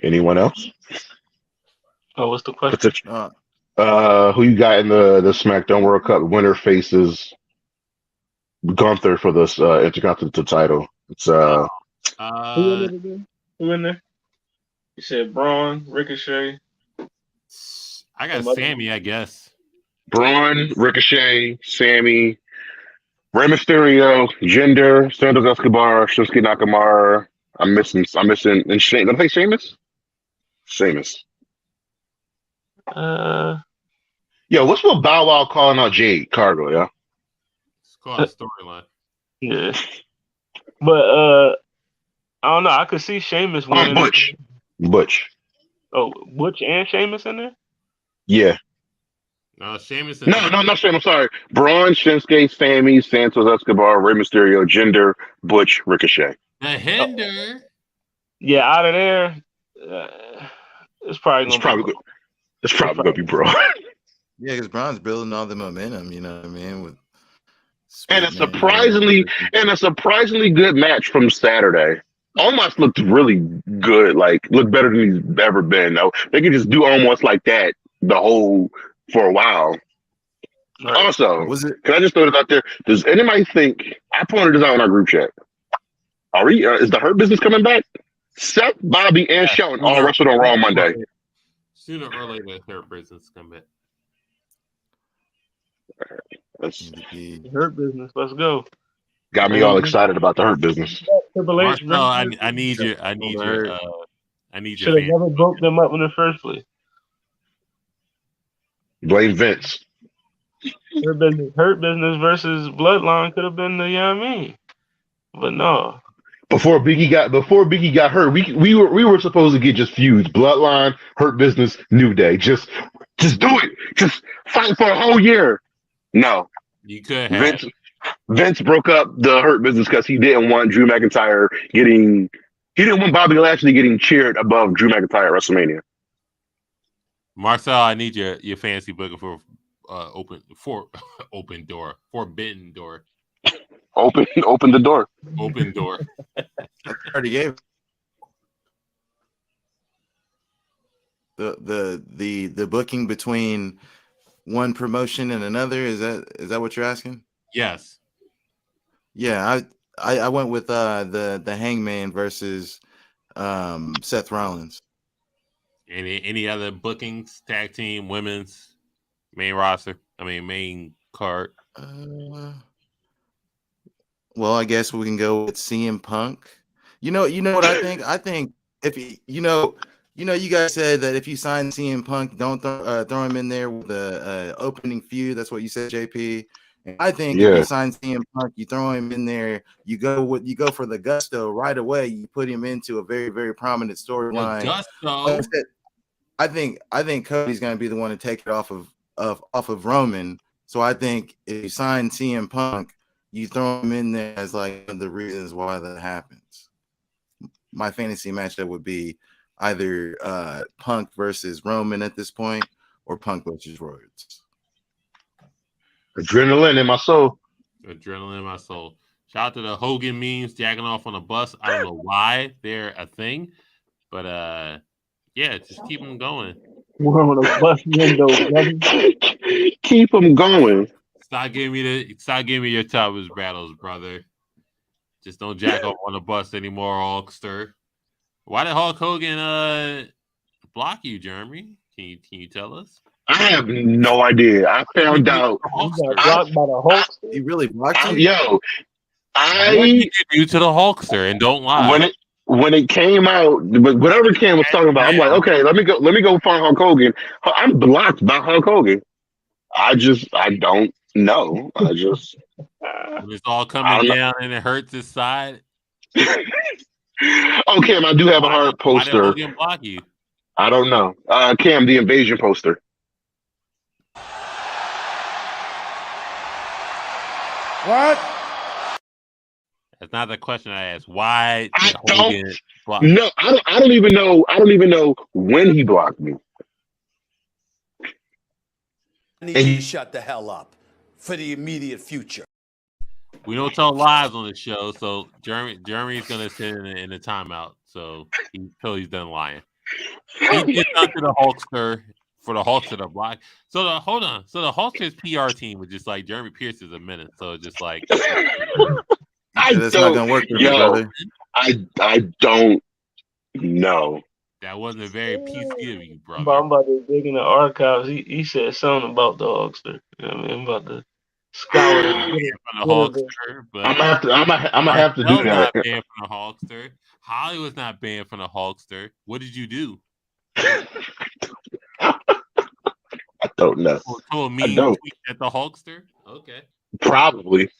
Anyone else? Oh, what's the question? Who you got in the SmackDown World Cup winner faces Gunther for this Intercontinental title? It's Who in there? You said Braun, Ricochet. I got Sammy, I guess. Braun, Ricochet, Sammy, Rey Mysterio, Jinder, Santos Escobar, Shinsuke Nakamura. I'm missing, and Shane. Did I say Sheamus? Sheamus. Yo, what's with Bow Wow calling out Jade Cargill? Yeah. It's called a storyline. Yeah. But I don't know. I could see Sheamus winning. Butch. Oh, Butch and Sheamus in there? Yeah. No, Sheamus. No, not Sheamus. I'm sorry. Braun, Shinsuke, Sammy, Santos Escobar, Rey Mysterio, Jinder, Butch, Ricochet. The Hinder. Yeah, out of there, it's probably good. It's probably gonna be Braun. Yeah, because Braun's building all the momentum. You know what I mean? And a surprisingly good match from Saturday. Almost looked really good, looked better than he's ever been. Though they could just do almost like that for a while. Right. Also, can I just throw it out there? Does anybody think I pointed this out in our group chat? Is the Hurt Business coming back? Seth, Bobby, and Shelton all wrestled on Raw Monday. Sooner or later, the Hurt Business come back. The Hurt Business. Let's go. Got me all excited about the Hurt Business. Marcel, I need you. I need you. Should have never broke them up in the first place. Blame Vince. Hurt Business versus Bloodline could have been the, you know what I mean? But no. Before Biggie got hurt, we were supposed to get just feuds. Bloodline, Hurt Business, New Day. Just do it. Just fight for a whole year. No. You could have. Vince broke up the Hurt Business because he didn't want he didn't want Bobby Lashley getting cheered above Drew McIntyre at WrestleMania. Marcel, I need your fantasy booking for Forbidden Door. Open the door. Open door. I already gave the booking between one promotion and another. Is that what you're asking? Yes. Yeah, I went with the Hangman versus Seth Rollins. Any other bookings? Tag team, women's, main roster. Main card. Well, I guess we can go with CM Punk. You know what I think? I think if you guys said that if you sign CM Punk, don't throw him in there with the opening feud. That's what you said, JP. And I think if you sign CM Punk, you throw him in there. You go for the gusto right away. You put him into a very, very prominent storyline. Gusto. I think Cody's going to be the one to take it off of off of Roman. So I think if you sign CM Punk, you throw him in there as like one of the reasons why that happens. My fantasy matchup would be either Punk versus Roman at this point, or Punk versus Rhodes. Adrenaline in my soul. Adrenaline in my soul. Shout out to the Hogan memes jacking off on a bus. I don't know why they're a thing, but yeah, just keep them going. We're on a bus window, brother. Keep them going. Stop giving me your toughest battles, brother. Just don't jack off on the bus anymore, Hulkster. Why did Hulk Hogan block you, Jeremy? Can you tell us? I have no idea. I found out. Blocked by the Hulkster. He really blocked you? Yo, What did you do to the Hulkster? And don't lie. When it came out, whatever Cam was talking about, I'm like, okay, let me go find Hulk Hogan. I'm blocked by Hulk Hogan. I don't know. When it's all coming down and it hurts his side. Oh, Cam, I do have a hard poster. Why did Hogan block you? I don't know. Cam, the invasion poster. What? That's not the question I asked. Why I did Hogan block? No, I don't even know. I don't even know when he blocked me. I need you to shut the hell up for the immediate future. We don't tell lies on the show, so Jeremy's gonna sit in the timeout. So until he's done lying, he gets done to the Hulkster for the Hulkster to block. So the Hulkster's PR team was just like Jeremy Pierce is a minute. So it's just like That's not gonna work for me, brother. I don't know. That wasn't a very PC of you, brother. I'm about to dig in the archives. He said something about the Hulkster. You know what I mean? I'm about to scour the Hulkster, but I'm gonna have to do that. Not banned from the Hulkster. Hollywood's not banned from the Hulkster. What did you do? I don't know. Told me tweet at the Hulkster. Okay. Probably.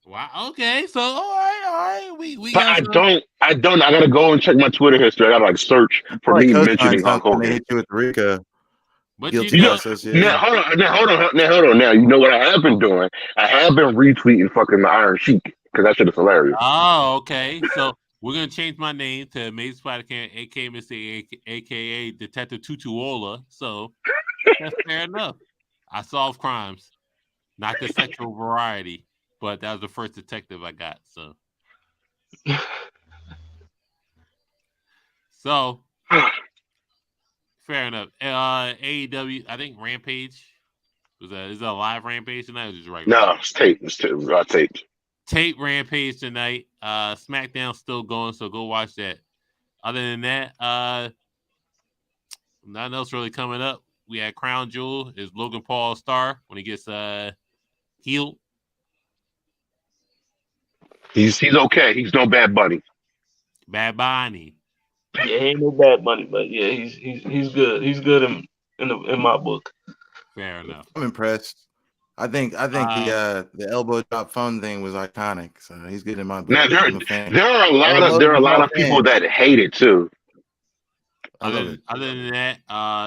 Wow. Okay. So all right. We but I don't. I gotta go and check my Twitter history. I gotta search for me mentioning Hulk Hogan. They hit you with Rika. But hold on. Now you know what I have been doing. I have been retweeting fucking the Iron Sheik because that shit is hilarious. Oh, okay. So we're gonna change my name to Amazing Spider-Man, aka Mr. aka Detective Tutuola. So that's fair enough. I solve crimes, not the sexual variety, but that was the first detective I got. So fair enough. AEW, I think Rampage is that a live Rampage tonight? Or just right? No, it's taped. It's taped. Tape Rampage tonight. SmackDown's still going, so go watch that. Other than that, nothing else really coming up. We had Crown Jewel. Is Logan Paul a star when he gets healed? He's okay. He's no Bad Bunny. Bad Bunny. Yeah, he ain't no Bad Bunny, but yeah, he's good. He's good in my book. Fair enough. I'm impressed. I think the elbow drop phone thing was iconic. So he's good in my book. Now there are a lot of people that hate it too. Other than that,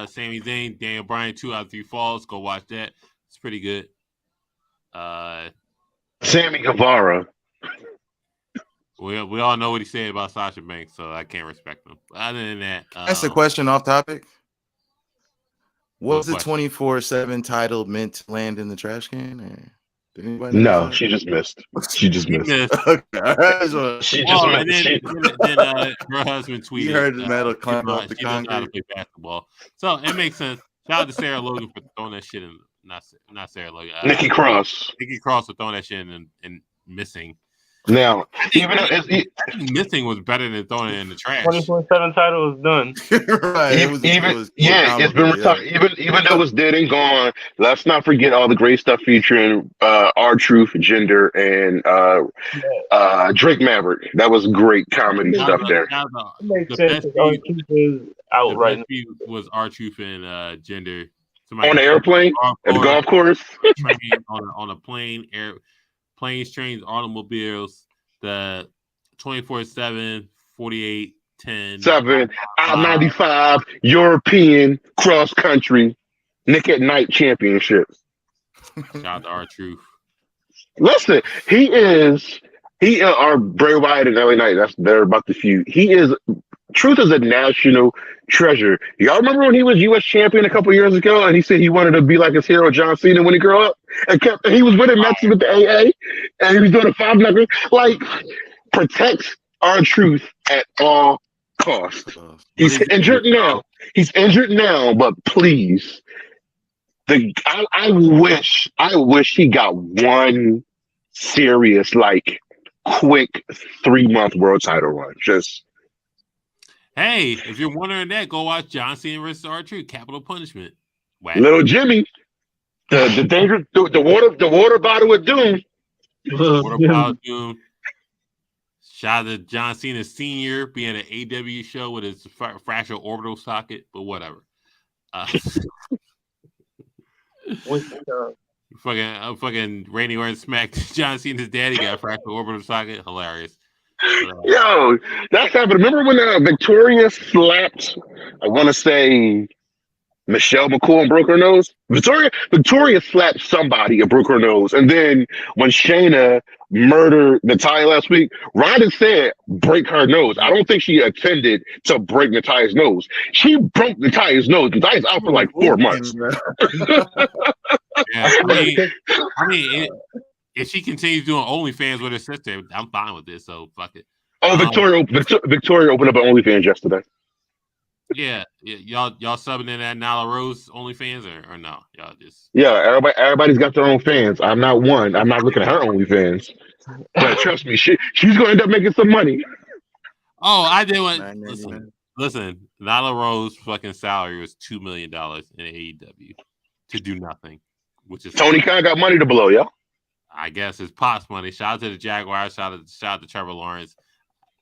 Sami Zayn, Daniel Bryan, 2 out of 3 falls. Go watch that. It's pretty good. Sammy Guevara. We all know what he said about Sasha Banks, so I can't respect him. Other than that, that's the question off topic. Was the 24/7 title meant to land in the trash can? Or did anybody know that? She just missed. She just missed. Okay. She just missed. Then her husband tweeted. You heard the metal climb off the concrete. How to play basketball, so it makes sense. Shout out to Sarah Logan for throwing that shit in. Not Sarah Logan. Nikki Cross. Nikki Cross for throwing that shit in and missing. Now, missing was better than throwing it in the trash. 24/7 title was done. Right. It's been retired. Even though it's dead and gone, let's not forget all the great stuff featuring R-Truth, Gender, and Drake Maverick. That was great comedy stuff there. Makes sense. R-Truth is out right now. Was R-Truth and Gender on the airplane at the golf course, on a plane, planes, trains, automobiles, the 24/7, 48, 10, 7, I-95, European cross country. Nick at Night Championship. Shout out to R-Truth. Listen, he are Bray Wyatt and LA Knight. They're about the feud. Truth is a national treasure. Y'all remember when he was U.S. champion a couple years ago, and he said he wanted to be like his hero John Cena when he grew up, and he was winning matches with the AA, and he was doing a 5-knuckle. Like, protect R-Truth at all costs. He's injured now. But please, I wish he got one serious, like, quick 3-month world title run. Just. Hey, if you're wondering that, go watch John Cena versus R-Truth, Capital Punishment. Whack. Little Jimmy, the danger, the water bottle of doom. Water bottle of doom. Shout out to John Cena Sr. being an AW show with his fractured orbital socket, but whatever. Fucking Randy Orton smacked John Cena's daddy, got a fractured orbital socket. Hilarious. Yo, that's happened. Remember when Victoria slapped, I want to say, Michelle McCool and broke her nose? Victoria slapped somebody and broke her nose. And then when Shayna murdered Natalya last week, Ronda said, break her nose. I don't think she intended to break Natalya's nose. She broke Natalya's nose. Natalya's out for like 4 months. Yeah, I mean, if she continues doing OnlyFans with her sister, I'm fine with this. So fuck it. Oh, Victoria opened up an OnlyFans yesterday. Yeah, y'all subbing in that Nyla Rose OnlyFans or no? Y'all just everybody's got their own fans. I'm not one. I'm not looking at her OnlyFans, but trust me, she's going to end up making some money. Oh, I did one. Listen, Nyla Rose fucking salary was $2 million in AEW to do nothing, which is Tony Khan got money to blow, yo. I guess it's Pop's money. Shout out to the Jaguars. Shout out to Trevor Lawrence.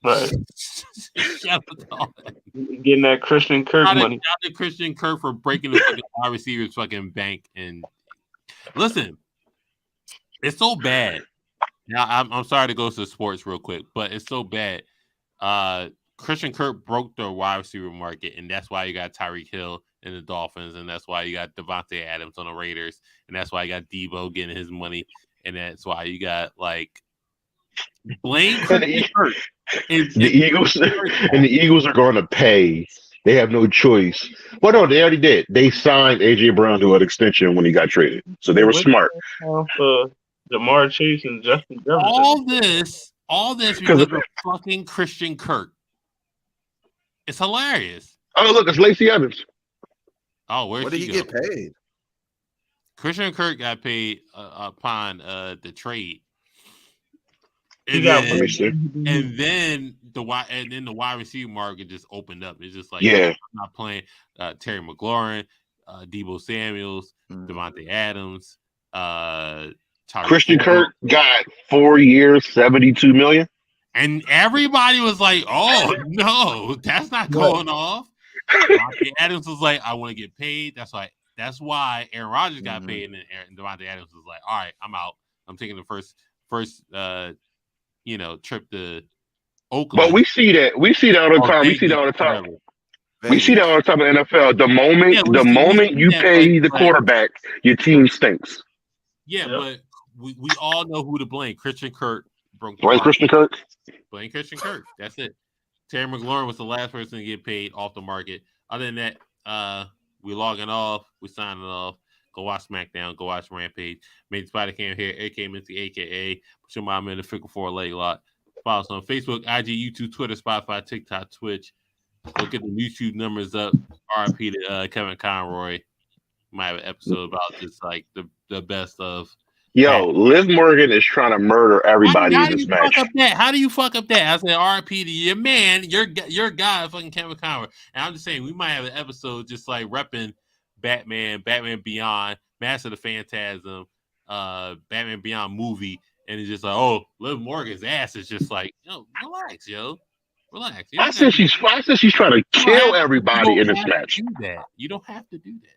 Right. Shout out to all that. Getting that Christian Kirk money. Shout out to Christian Kirk for breaking the fucking wide receivers fucking bank. And listen, it's so bad. Now I'm sorry to go to sports real quick, but it's so bad. Christian Kirk broke the wide receiver market, and that's why you got Tyreek Hill in the Dolphins, and that's why you got Devontae Adams on the Raiders, and that's why you got Debo getting his money. And that's why you got like blame Christian Kirk. The Eagles are going to pay. They have no choice. Well, no, they already did. They signed AJ Brown to an extension when he got traded, so they were smart. Jamar Chase and Justin Jefferson. All this because of fucking Christian Kirk. It's hilarious. Oh, look, it's Lacey Evans. Oh, what did he get paid? Christian Kirk got paid upon the trade, and then the wide receiver market just opened up. It's just like I'm not playing Terry McLaurin, Debo Samuels, Devontae Adams, Christian Kirk got 4 years, $72 million, and everybody was like, "Oh no, that's not going off." Devontae Adams was like, "I want to get paid." That's why Aaron Rodgers got paid, and Devontae Adams was like, "All right, I'm out. I'm taking the first trip to Oakland." But we see that all the time. We see that all the time. We see that all the time in the NFL. The moment you pay the quarterback, your team stinks. Yeah, but we all know who to blame. Christian Kirk broke. Blame Christian Kirk. Blame Christian Kirk. That's it. Terry McLaurin was the last person to get paid off the market. Other than that, we logging off. We signing off. Go watch SmackDown. Go watch Rampage. Made Spider Cam here. AK Minty, aka put your mom in the Fickle 4 leg lot. Follow us on Facebook, IG, YouTube, Twitter, Spotify, TikTok, Twitch. Look at the YouTube numbers up. RIP to Kevin Conroy. Might have an episode about just like the best of. Yo, Liv Morgan is trying to murder everybody in this match. How do you fuck up that? I said RIP to your man, your guy, fucking Kevin Conroy. And I'm just saying we might have an episode just like repping Batman Beyond, Master of the Phantasm, Batman Beyond movie, and it's just like, oh, Liv Morgan's ass is just like, relax, yo. Relax. I said she's trying to kill everybody in this match. You don't have to do that.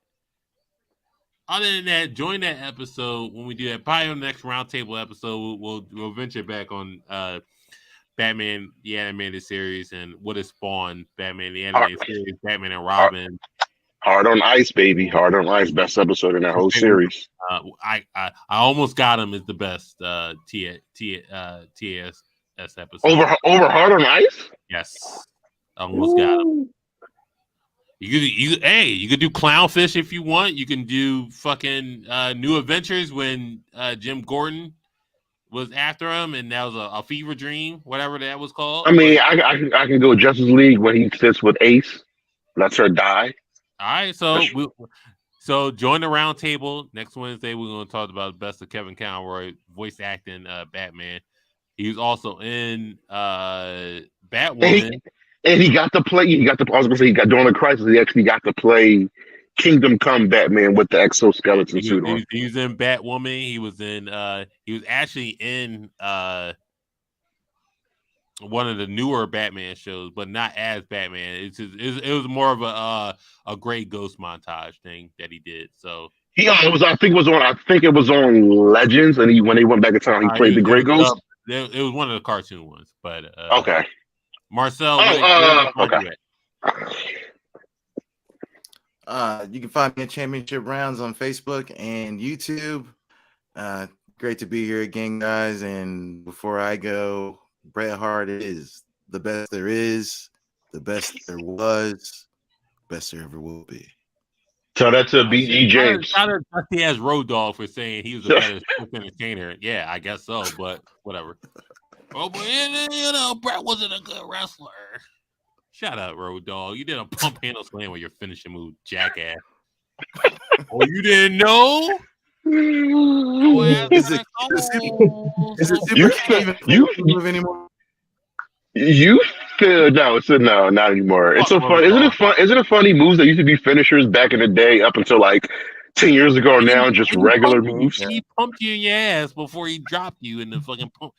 Other than that, join that episode when we do that. Probably on the next roundtable episode, we'll venture back on Batman the animated series and what has spawned Batman the animated series, Batman and Robin, Hard on Ice, baby. Hard on Ice. Best episode in that whole series. I almost got him as the best TAS episode. Over Hard on Ice? Yes. Almost got him. You could do Clownfish if you want. You can do fucking New Adventures when Jim Gordon was after him, and that was a fever dream, whatever that was called. I mean, I can go Justice League when he sits with Ace, lets her die. All right, so join the round table next Wednesday. We're going to talk about the best of Kevin Conroy voice acting Batman. He was also in Batwoman. And he got to play. I was gonna say he got during the crisis. He actually got to play Kingdom Come Batman with the exoskeleton suit on. He was in Batwoman. He was in. He was actually in one of the newer Batman shows, but not as Batman. It was more of a great ghost montage thing that he did. So it was. I think it was on Legends, and when they went back in time, he played the Grey Ghost. It was one of the cartoon ones, but okay. Marcel, okay. You can find me at Championship Rounds on Facebook and YouTube. Great to be here again, guys. And before I go, Bret Hart is the best there is, the best there was, best there ever will be. Tell that to BG James. Shout out to Dusty Ass Road Dogg for saying he was the better sports entertainer. Yeah, I guess so, but whatever. Oh, but Bret wasn't a good wrestler. Shut up, Road Dogg. You did a pump handle slam with your finishing move, jackass. Oh, you didn't know? Is it you anymore? You feel no, not anymore. It's so fun. Isn't it funny moves that used to be finishers back in the day up until like 10 years ago now just regular moves? He pumped you in your ass before he dropped you in the fucking pump.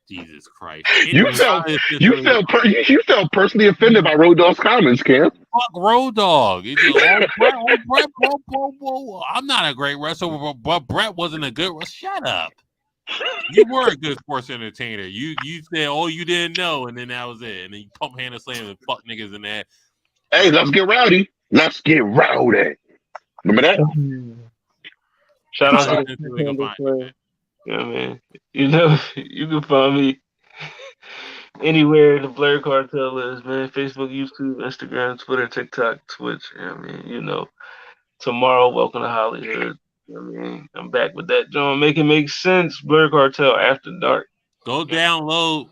Jesus Christ! You felt personally offended by Road Dogg's comments, Cam. Fuck Road Dogg. Bret, I'm not a great wrestler, but Bret wasn't a good wrestler. Shut up. You were a good sports entertainer. You said, "Oh, you didn't know," and then that was it. And then you pump hand and slam and fuck niggas in that. Hey, let's get rowdy. Let's get rowdy. Remember that? Shout out to the yeah, man. You know, you can find me anywhere the Blair Cartel is, man. Facebook, YouTube, Instagram, Twitter, TikTok, Twitch. Yeah, man. You know, tomorrow, welcome to Hollywood. I mean, I'm back with that, John. Make it make sense. Blair Cartel After Dark. Go download.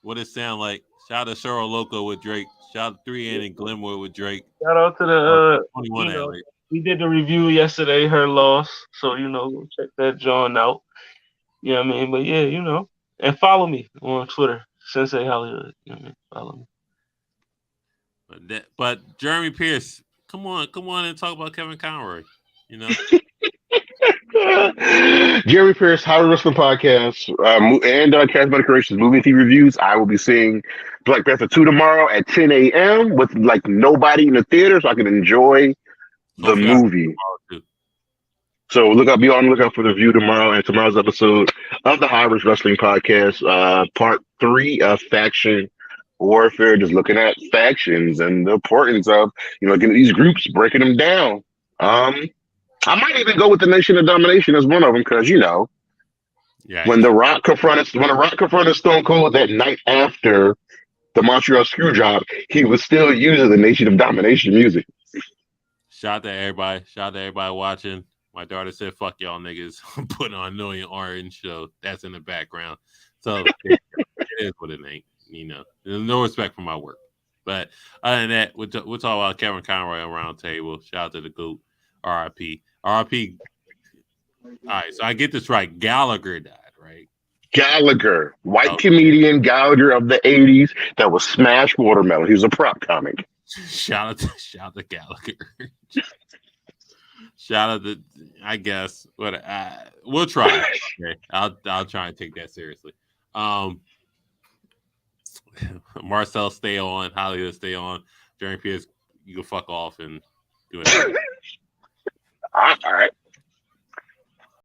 What it sound like. Shout out to Cheryl Loco with Drake. Shout out to 3N and Glenwood with Drake. Shout out to the 21 we did the review yesterday, Her Loss. So, go check that John out. You know what I mean? But yeah, and follow me on Twitter, Sensei Hollywood. You know what I mean? Follow me. But Jeremy Pierce, come on and talk about Kevin Conroy. Jeremy Pierce, Hollywood Wrestling Podcast, and Charismatic Creations movie and TV reviews. I will be seeing Black Panther 2 tomorrow at 10 a.m. with like nobody in the theater, so I can enjoy the movie. So be on the lookout for the review tomorrow and tomorrow's episode of the Hollywood Wrestling Podcast, part 3 of Faction Warfare, just looking at factions and the importance of getting these groups, breaking them down. I might even go with the Nation of Domination as one of them because when The Rock confronted Stone Cold that night after the Montreal Screwjob, he was still using the Nation of Domination music. Shout out to everybody watching. My daughter said, "Fuck y'all niggas." I'm putting on Annoying Orange show. That's in the background. So it is what it ain't. There's no respect for my work. But other than that, we'll talk about Kevin Conroy on Round Table. Shout out to the GOAT. RIP. All right, so I get this right. Gallagher died, right? Gallagher, white comedian Gallagher of the 80s that was Smash Watermelon. He was a prop comic. Shout out to Gallagher. Shout out to, I guess, we'll try. Okay, I'll try and take that seriously. Marcel, stay on. Hollywood, stay on. Jeremy Pierce, you can fuck off and do it. All right.